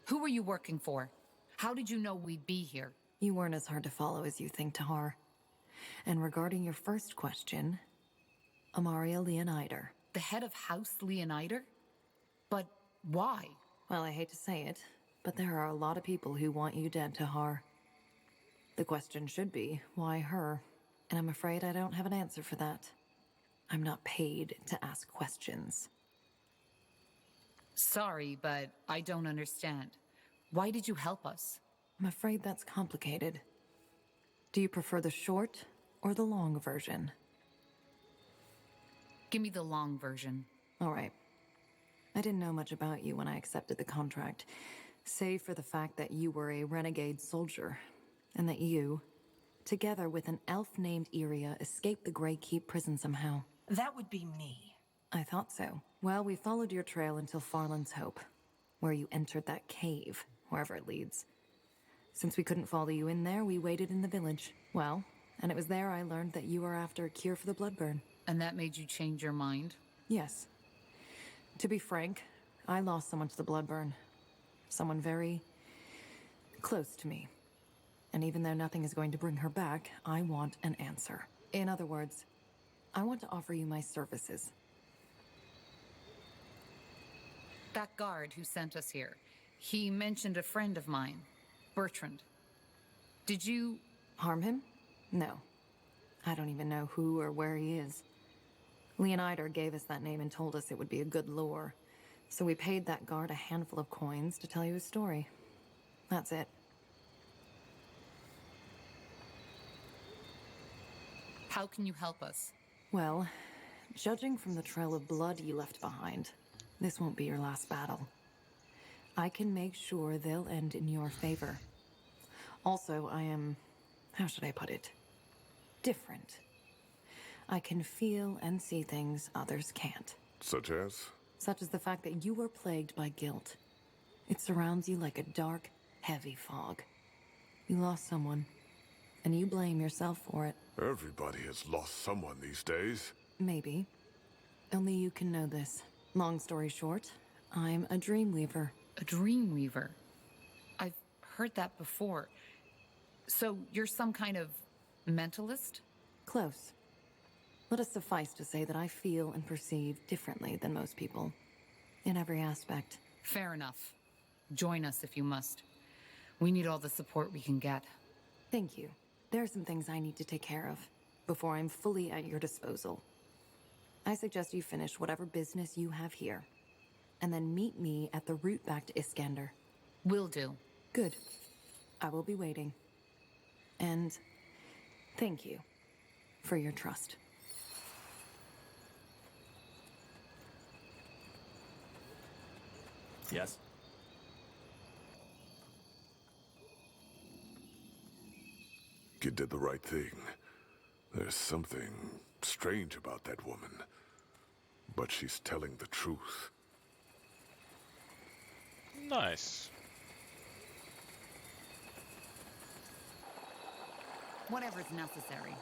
Who were you working for? How did you know we'd be here? You weren't as hard to follow as you think, Tahar. And regarding your first question, Amaria Leonider. The head of House Leonider? But why? Well, I hate to say it, but there are a lot of people who want you dead, Tahar. The question should be, why her? And I'm afraid I don't have an answer for that. I'm not paid to ask questions. Sorry, but I don't understand. Why did you help us? I'm afraid that's complicated. Do you prefer the short or the long version? Give me the long version. All right. I didn't know much about you when I accepted the contract, save for the fact that you were a renegade soldier, and that you, together with an elf named Iria, escaped the Grey Keep prison somehow. That would be me. I thought so. Well, we followed your trail until Farland's Hope, where you entered that cave, wherever it leads. Since we couldn't follow you in there, we waited in the village. Well, and it was there I learned that you were after a cure for the bloodburn. And that made you change your mind? Yes. To be frank, I lost someone to the bloodburn. Someone very close to me. And even though nothing is going to bring her back, I want an answer. In other words, I want to offer you my services. That guard who sent us here, he mentioned a friend of mine, Bertrand. Did you... harm him? No. I don't even know who or where he is. Leonider gave us that name and told us it would be a good lure. So we paid that guard a handful of coins to tell you his story. That's it. How can you help us? Well, judging from the trail of blood you left behind, this won't be your last battle. I can make sure they'll end in your favor. Also, I am... how should I put it? Different. I can feel and see things others can't. Such as? Such as the fact that you were plagued by guilt. It surrounds you like a dark, heavy fog. You lost someone, and you blame yourself for it. Everybody has lost someone these days. Maybe. Only you can know this. Long story short, I'm a dreamweaver. A dreamweaver? I've heard that before. So you're some kind of mentalist? Close. Let us suffice to say that I feel and perceive differently than most people. In every aspect. Fair enough. Join us if you must. We need all the support we can get. Thank you. There are some things I need to take care of before I'm fully at your disposal. I suggest you finish whatever business you have here, and then meet me at the route back to Iskander. Will do. Good. I will be waiting. And thank you for your trust. Yes? You did the right thing. There's something strange about that woman. But she's telling the truth. Nice. Whatever's necessary.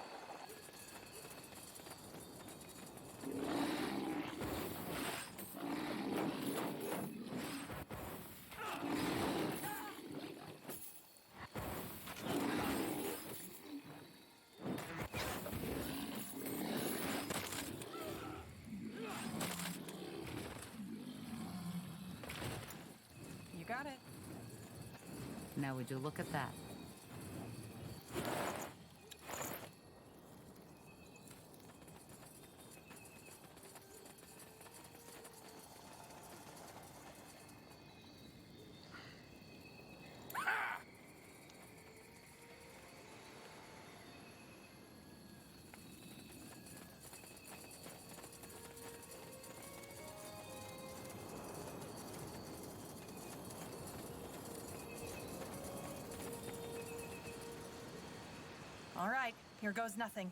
You got it. Now would you look at that? All right, here goes nothing.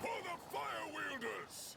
For the fire wielders!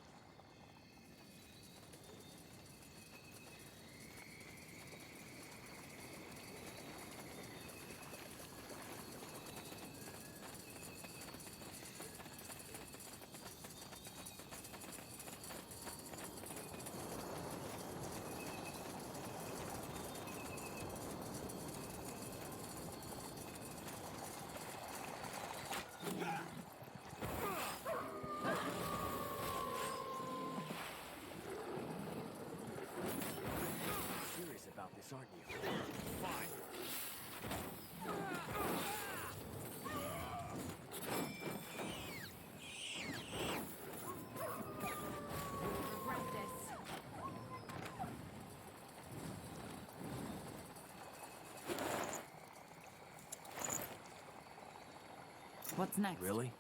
What's next? Really?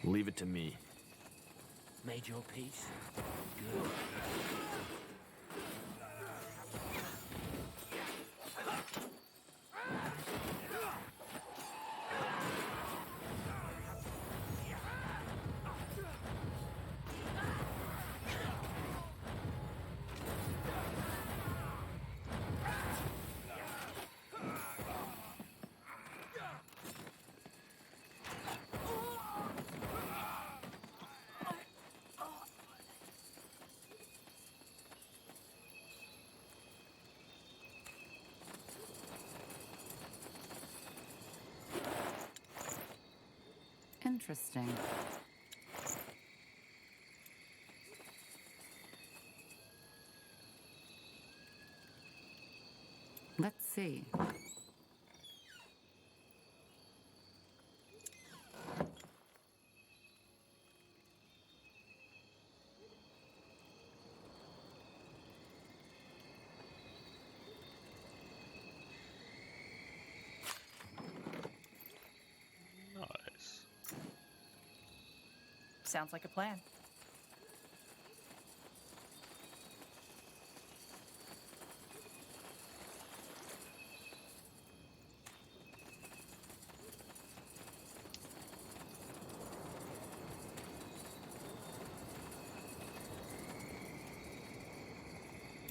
Leave it to me. Made your peace? Good. Interesting. Let's see. Nice. Sounds like a plan.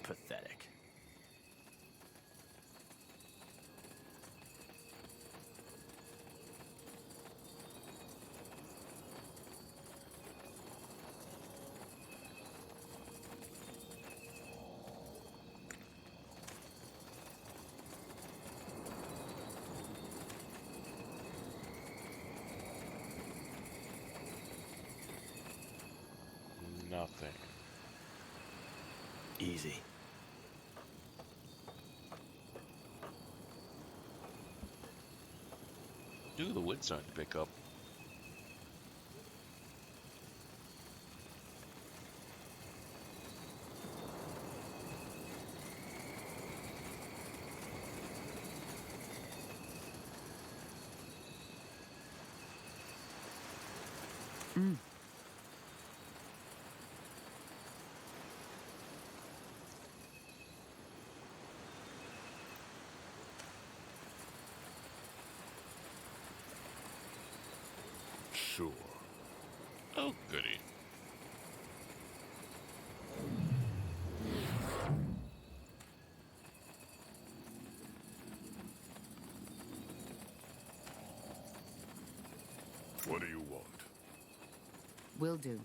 Pathetic. Nothing. Easy. Ooh, the wind's starting to pick up. Sure. Oh, goody. What do you want? Will do.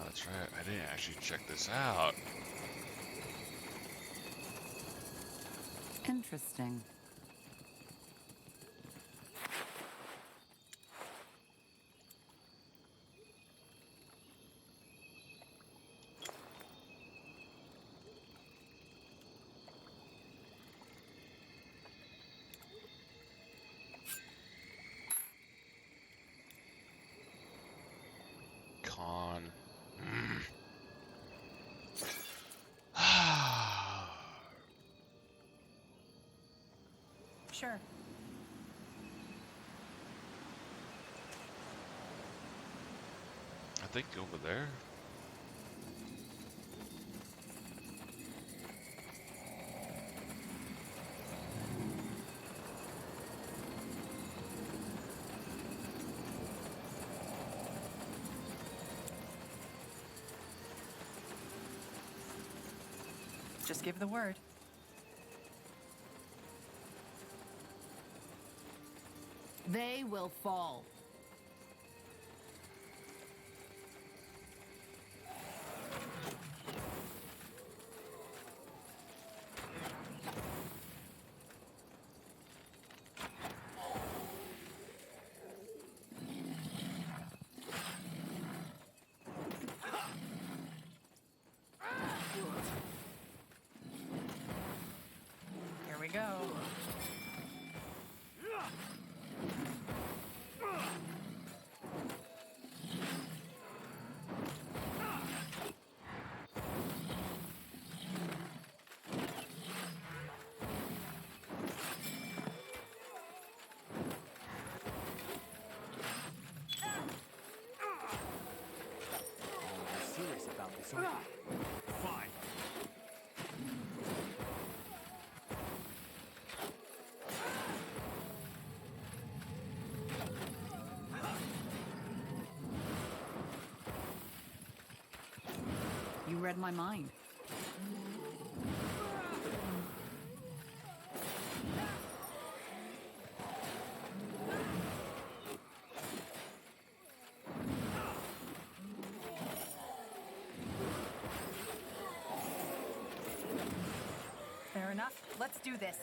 That's right. I didn't actually check this out. Interesting. Con. Sure. I think over there. Just give the word. They will fall. Here we go. You're serious about this, aren't you? Fine. You read my mind. Fair enough. Let's do this.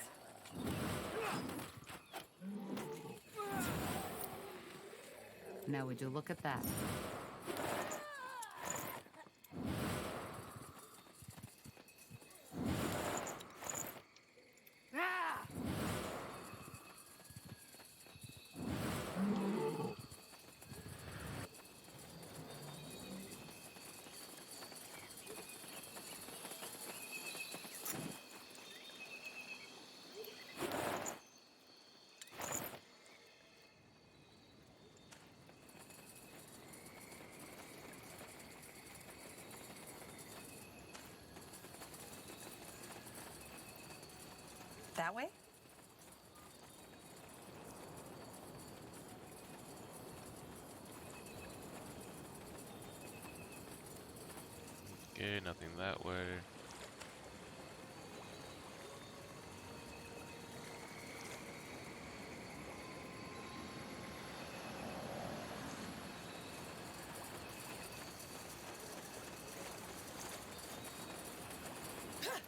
Now would you look at that? That way? Okay, nothing that way.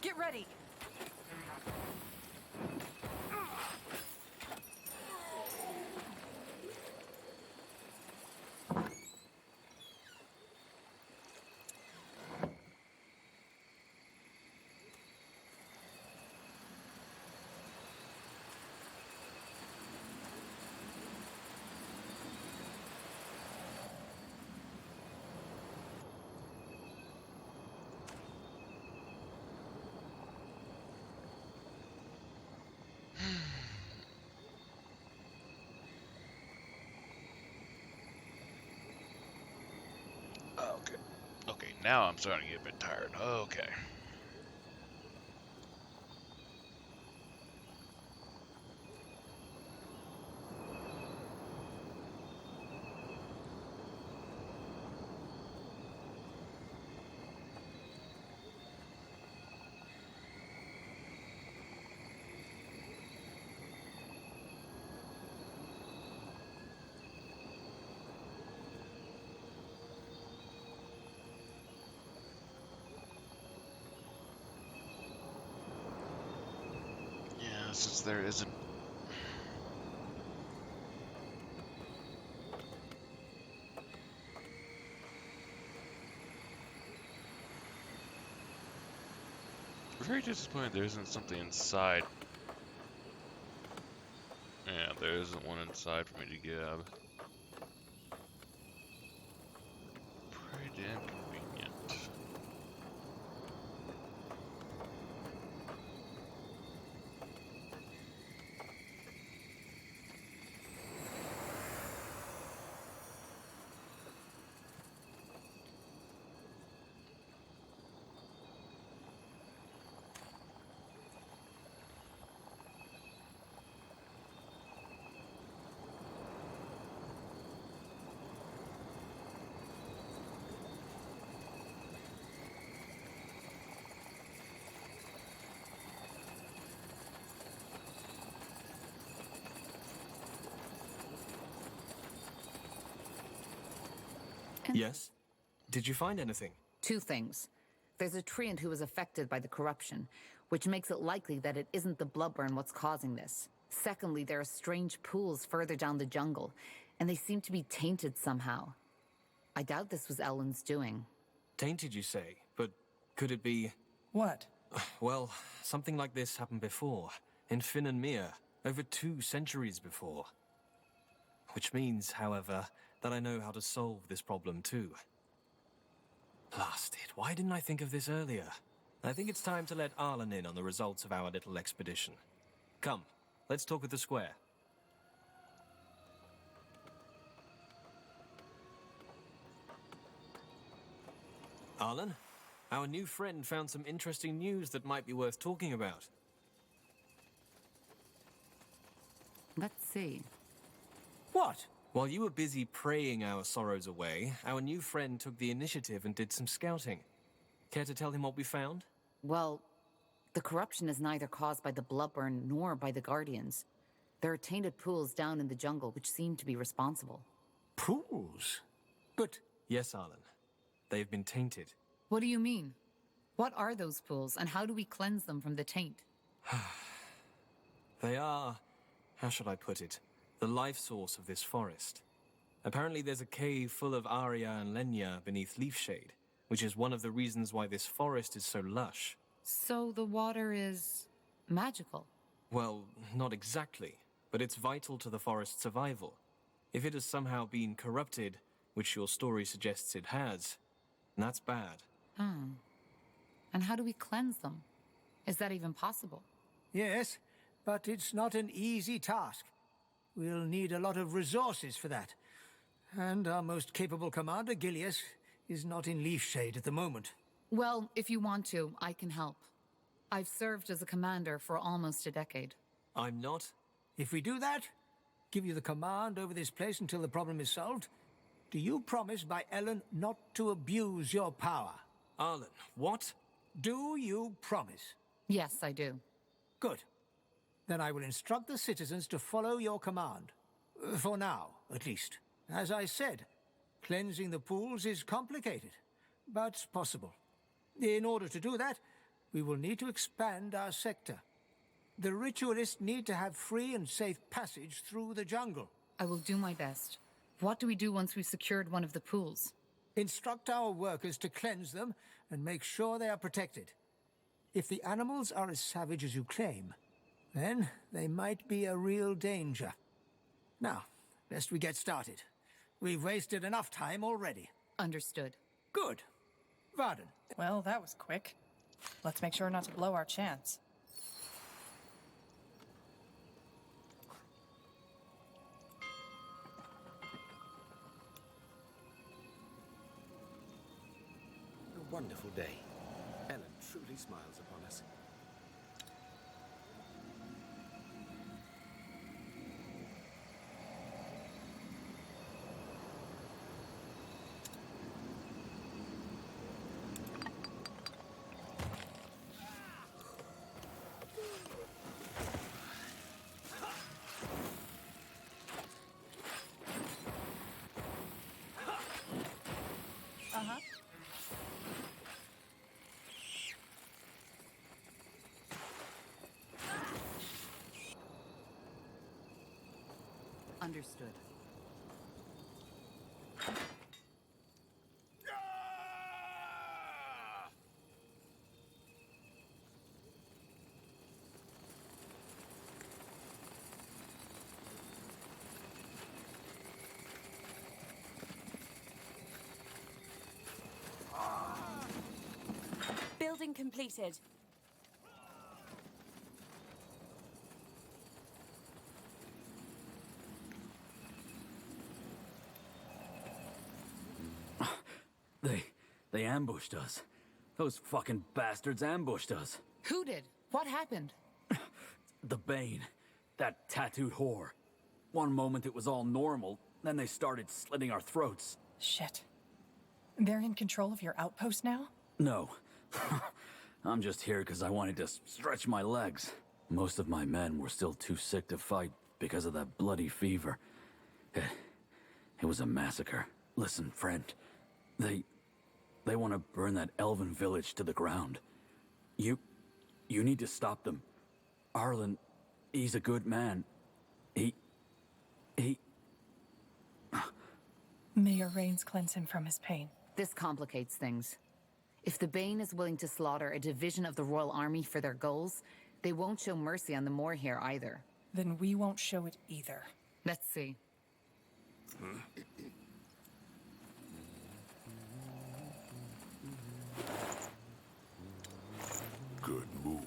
Get ready! Okay. Okay, now I'm starting to get a bit tired. Okay. Yeah, since there isn't. I'm very disappointed there isn't something inside. Yeah, there isn't one inside for me to grab. Pretty inconvenient. second? Yes? Did you find anything? Two things. There's a treant who was affected by the corruption, which makes it likely that it isn't the bloodburn what's causing this. Secondly, there are strange pools further down the jungle, and they seem to be tainted somehow. I doubt this was Ellen's doing. Tainted, you say? But could it be... What? Well, something like this happened before. In Finn and Mir. Over 2 centuries before. Which means, however, that I know how to solve this problem too. Blast it, why didn't I think of this earlier? I think it's time to let Arlen in on the results of our little expedition. Come, let's talk at the square. Arlen, our new friend found some interesting news that might be worth talking about. Let's see. What? While you were busy praying our sorrows away, our new friend took the initiative and did some scouting. Care to tell him what we found? Well, the corruption is neither caused by the bloodburn nor by the Guardians. There are tainted pools down in the jungle which seem to be responsible. Pools? But... Yes, Arlen. They've been tainted. What do you mean? What are those pools, and how do we cleanse them from the taint? They are... how should I put it? The life source of this forest. Apparently there's a cave full of Aria and Lenya beneath leaf shade, which is one of the reasons why this forest is so lush. So the water is... magical? Well, not exactly, but it's vital to the forest's survival. If it has somehow been corrupted, which your story suggests it has, that's bad. And how do we cleanse them? Is that even possible? Yes, but it's not an easy task. We'll need a lot of resources for that. And our most capable commander, Gilius, is not in leaf shade at the moment. Well, if you want to, I can help. I've served as a commander for almost a decade. I'm not? If we do that, give you the command over this place until the problem is solved, do you promise by Ellen not to abuse your power? Arlen, what? Do you promise? Yes, I do. Good. Then I will instruct the citizens to follow your command. For now, at least. As I said, cleansing the pools is complicated, but possible. In order to do that, we will need to expand our sector. The ritualists need to have free and safe passage through the jungle. I will do my best. What do we do once we've secured one of the pools? Instruct our workers to cleanse them and make sure they are protected. If the animals are as savage as you claim, then they might be a real danger. Now, best we get started. We've wasted enough time already. Understood. Good. Varden. Well, that was quick. Let's make sure not to blow our chance. A wonderful day. Ellen truly smiles upon us. Understood. Building completed. They ambushed us. Those fucking bastards ambushed us. Who did? What happened? The Bane. That tattooed whore. One moment it was all normal, then they started slitting our throats. Shit. They're in control of your outpost now? No. I'm just here because I wanted to stretch my legs. Most of my men were still too sick to fight because of that bloody fever. It was a massacre. Listen, friend. They want to burn that elven village to the ground. You need to stop them. Arlen, he's a good man. He... May your rains cleanse him from his pain. This complicates things. If the Bane is willing to slaughter a division of the Royal Army for their goals, they won't show mercy on the Moor here either. Then we won't show it either. Let's see. Good move.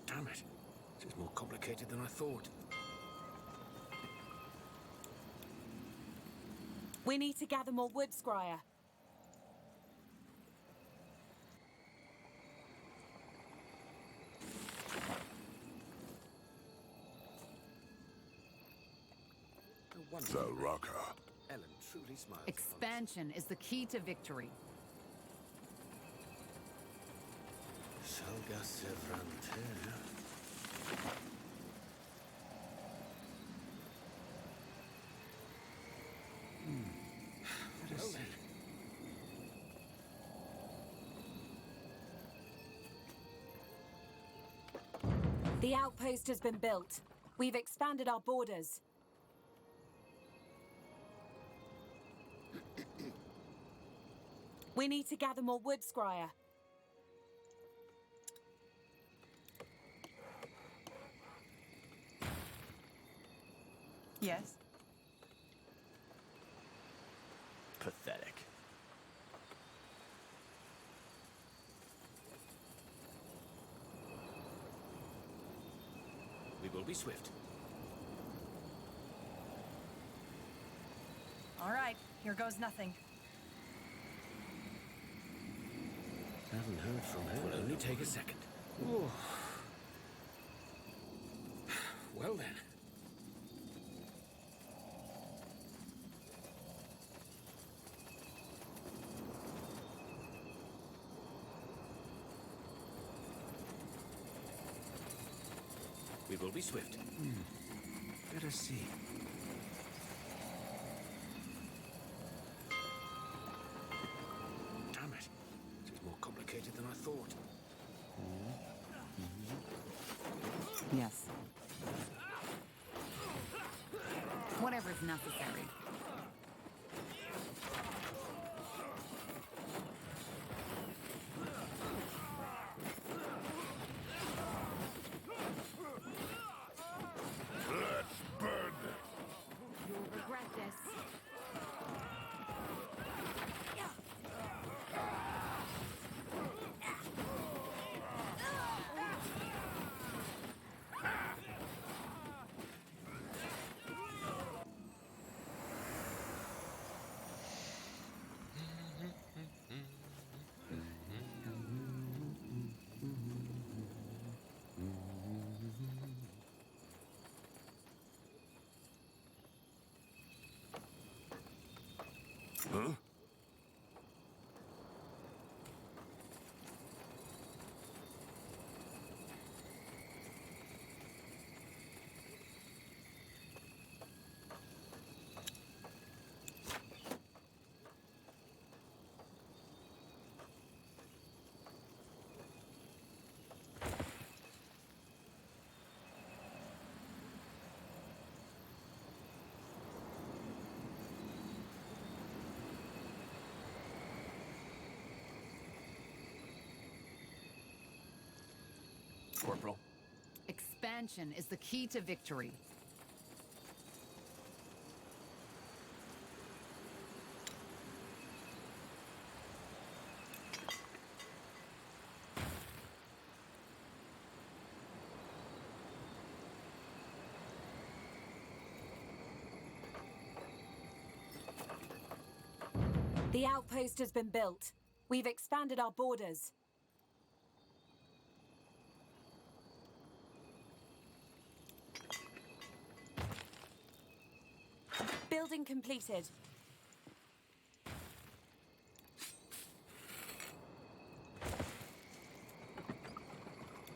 Damn it. This is more complicated than I thought. We need to gather more wood, Scryer. Zalraka. Ellen truly smiles. Expansion is the key to victory. Salga Sevrante. Let us see. The outpost has been built. We've expanded our borders. We need to gather more wood, Scryer. Yes? Pathetic. We will be swift. All right, here goes nothing. Haven't heard from her. Will only take a second. Oh. Well then. We will be swift. Let us see. Damn it. This is more complicated than I thought. Yes. Whatever is necessary. Let's burn them. You'll regret this. Huh? Corporal. Expansion is the key to victory. The outpost has been built. We've expanded our borders. Building completed.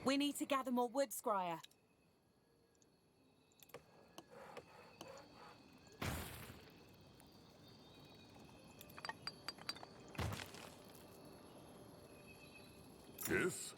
We need to gather more wood, Scryer. Yes?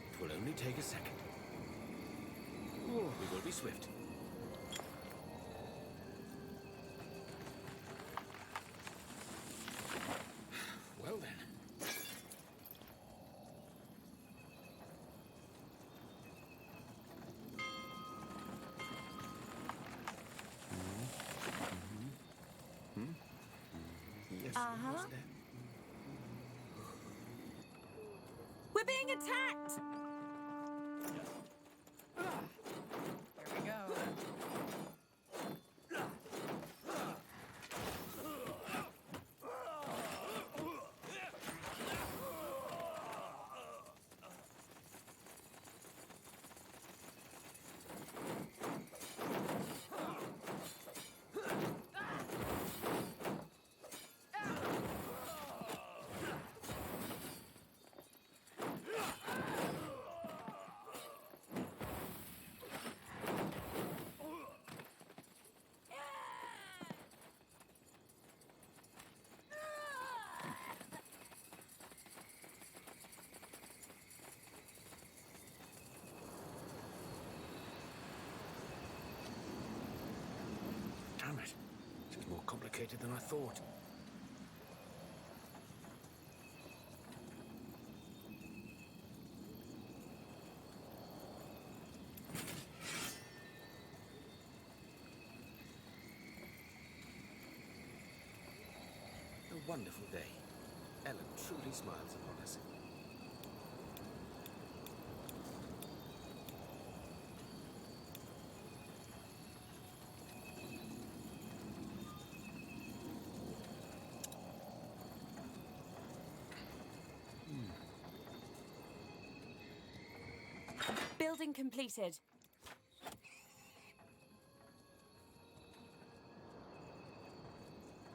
It will only take a second. We will be swift. Well then. Yes. Uh-huh. We're being attacked! Here we go. Damn it. This is more complicated than I thought. A wonderful day. Ellen truly smiles upon us. Building completed.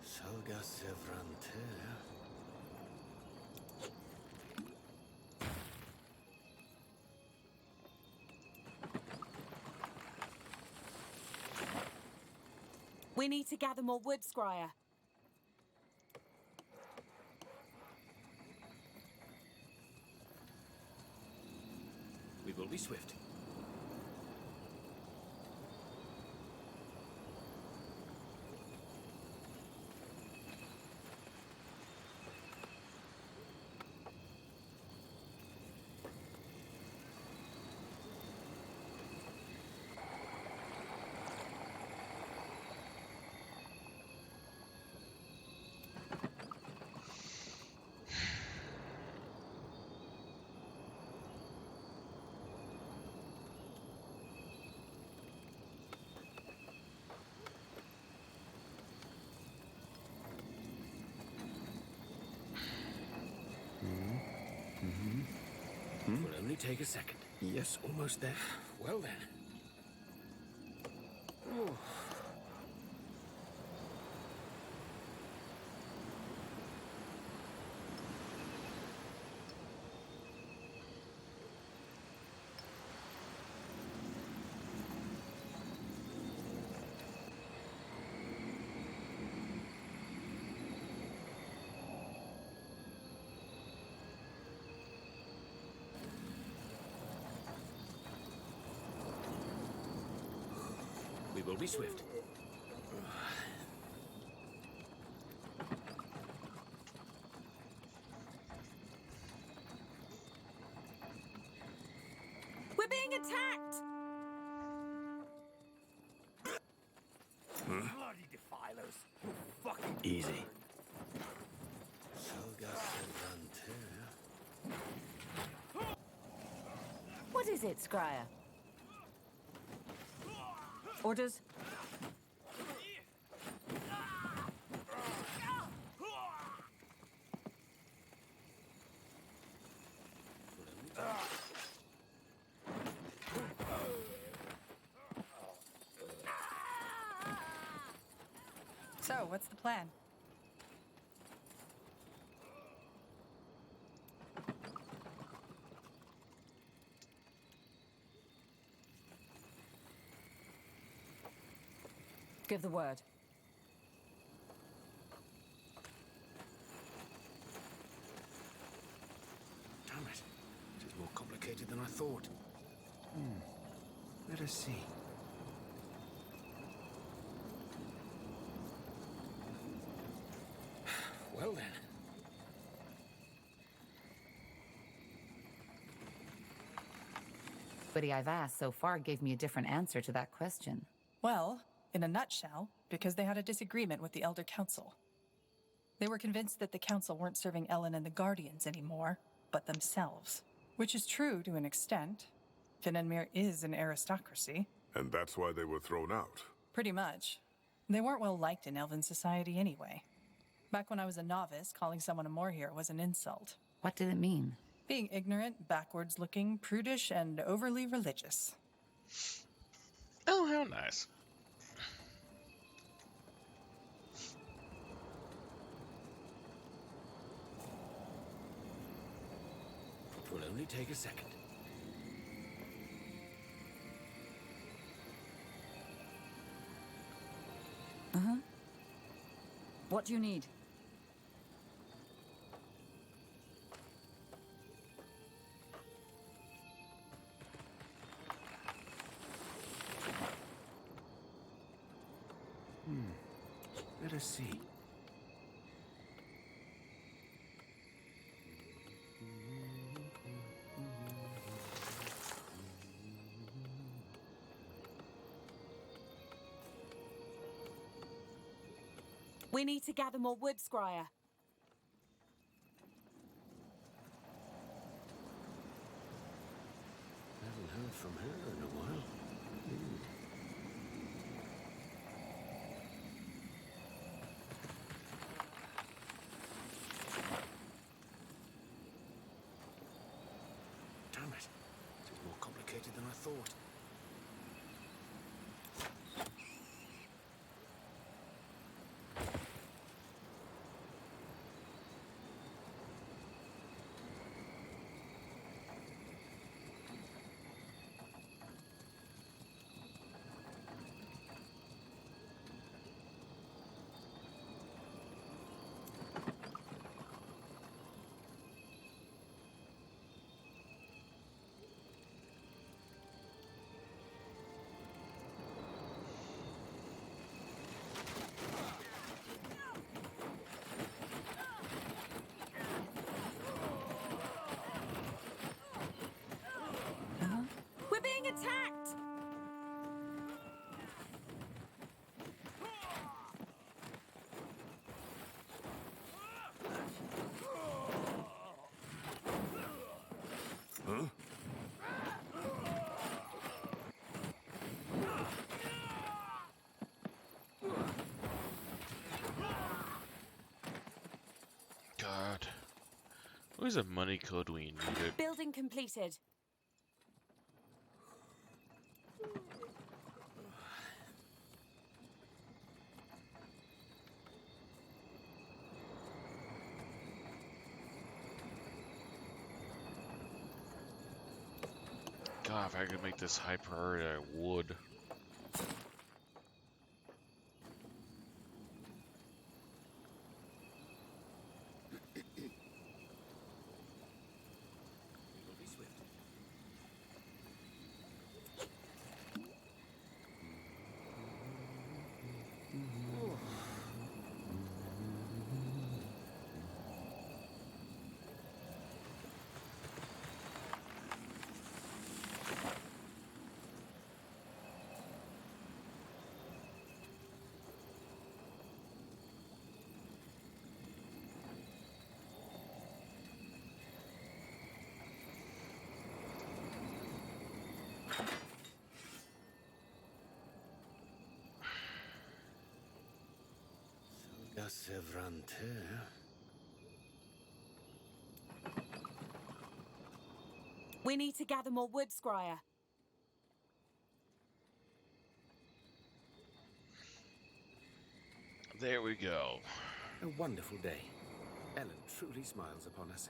Salga Sevrante. We need to gather more wood, Scryer. We will be swift. It will only take a second. Yes, almost there. Well then. We will be swift. We're being attacked! Bloody defilers! Who fucking Easy. What is it, Scryer? Orders? So, what's the plan? Give the word. Damn it. It is more complicated than I thought. Let us see. Well then. Everybody I've asked so far gave me a different answer to that question. Well, in a nutshell, because they had a disagreement with the Elder Council. They were convinced that the Council weren't serving Ellen and the Guardians anymore, but themselves. Which is true to an extent. Finnenmere is an aristocracy. And that's why they were thrown out. Pretty much. They weren't well liked in Elven society anyway. Back when I was a novice, calling someone a Moorhere was an insult. What did it mean? Being ignorant, backwards-looking, prudish, and overly religious. Oh, how nice. It will only take a second. What do you need? Let us see. We need to gather more wood, Scryer. Haven't heard from her in a while. Damn it. It is more complicated than I thought. We're being attacked! Huh? God. Where's a money code we need it? Building completed. God, if I could make this high priority, I would. Sevrante. We need to gather more wood, Squire. There we go. A wonderful day. Ellen truly smiles upon us.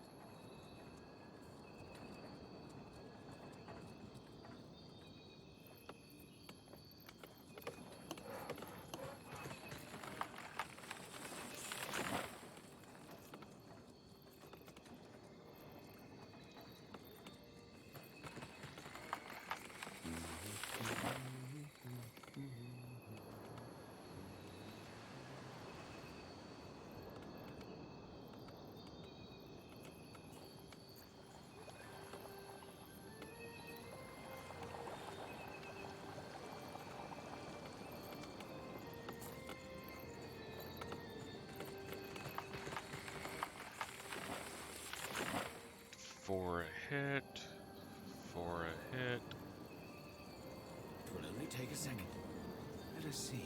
For a hit. For a hit. It will only take a second. Let us see.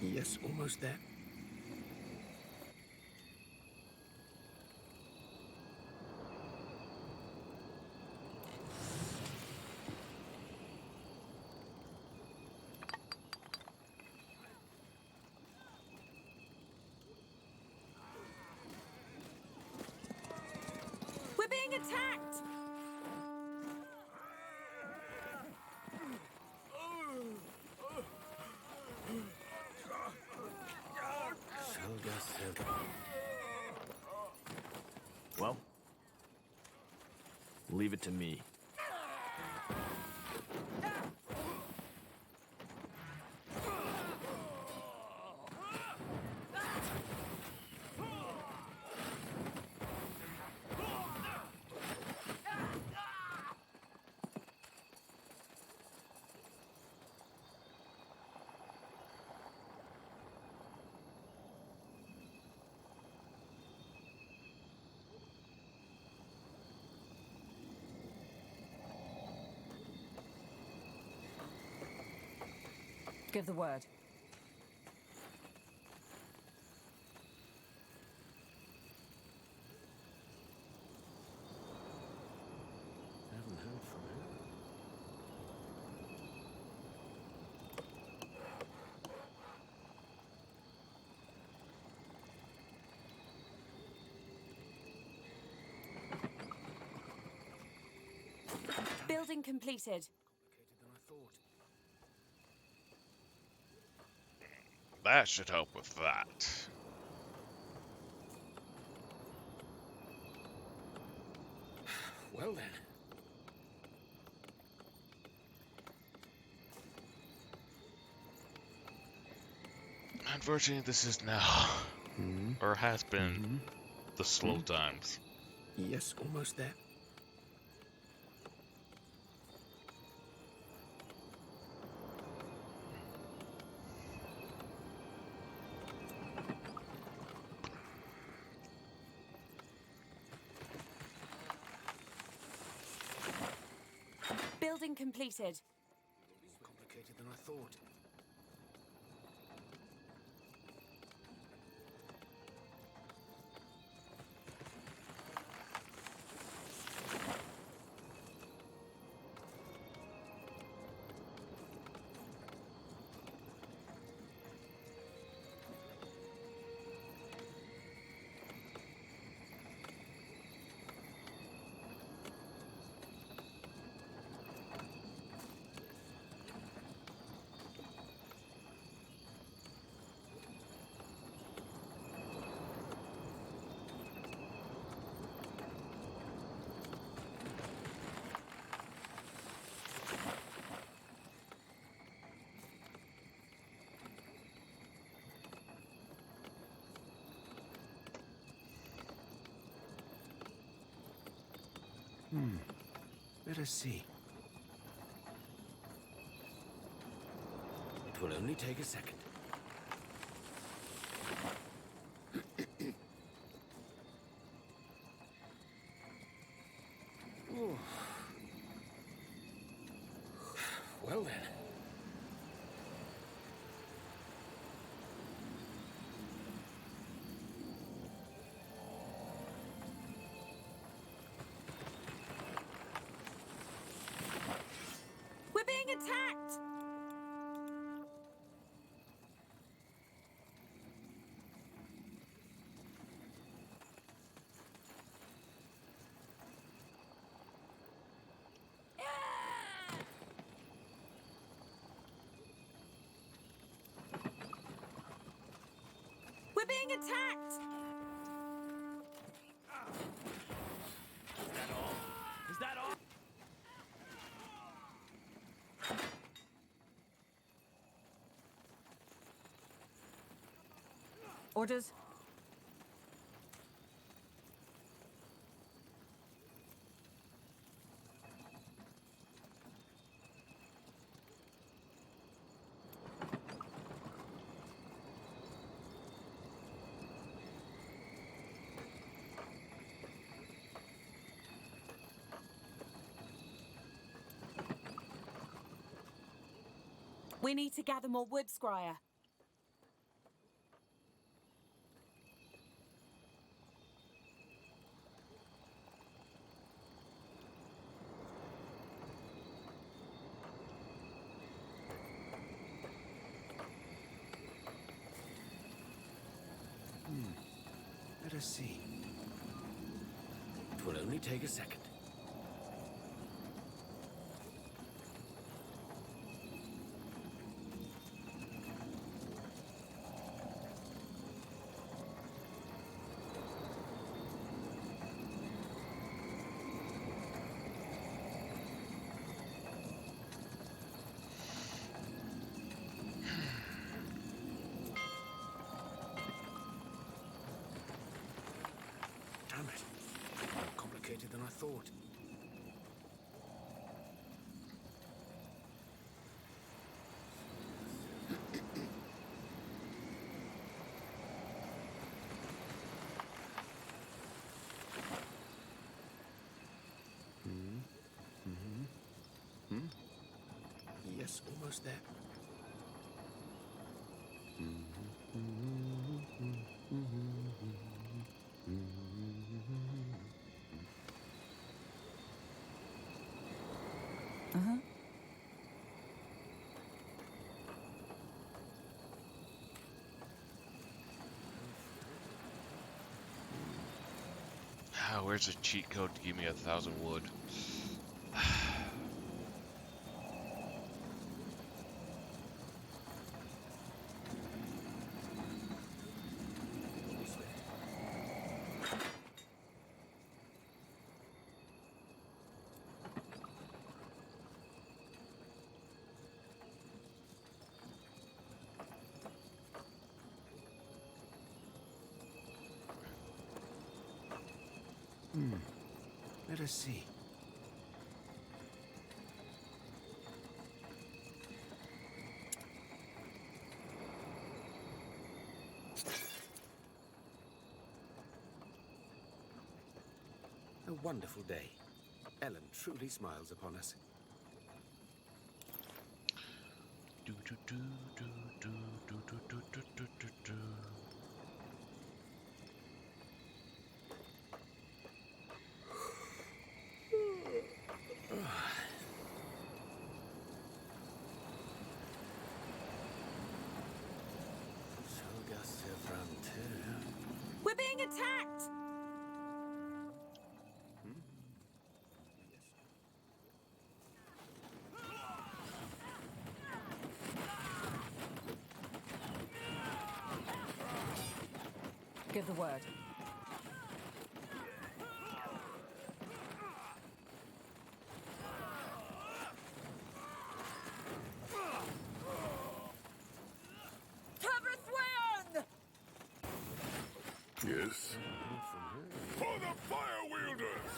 Yes, almost there. We're being attacked! Well, leave it to me. Give the word. Haven't heard from him. Building completed. That should help with that. Well then. Unfortunately, this is now, or has been, the slow times. Yes, almost there. Building completed. More complicated than I thought. Let us see. It will only take a second. attacked! We're being attacked! Is that all? Orders. We need to gather more wood, Squire. Let us see. It will only take a second. Damn it. More complicated than I thought. Yes, almost there. Where's a cheat code to give me 1,000 wood? Let us see. A wonderful day. Ellen truly smiles upon us. Do do do do do do do do do do do do. We're being attacked! Give the word. Yes? For the fire wielders!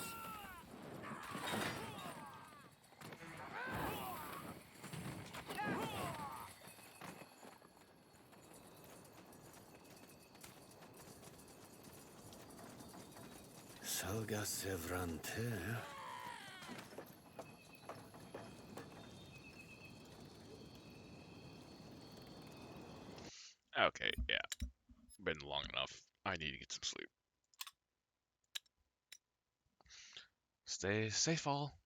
Salga Sevrante. Okay, yeah. Been long enough. I need to get some sleep. Stay safe, all.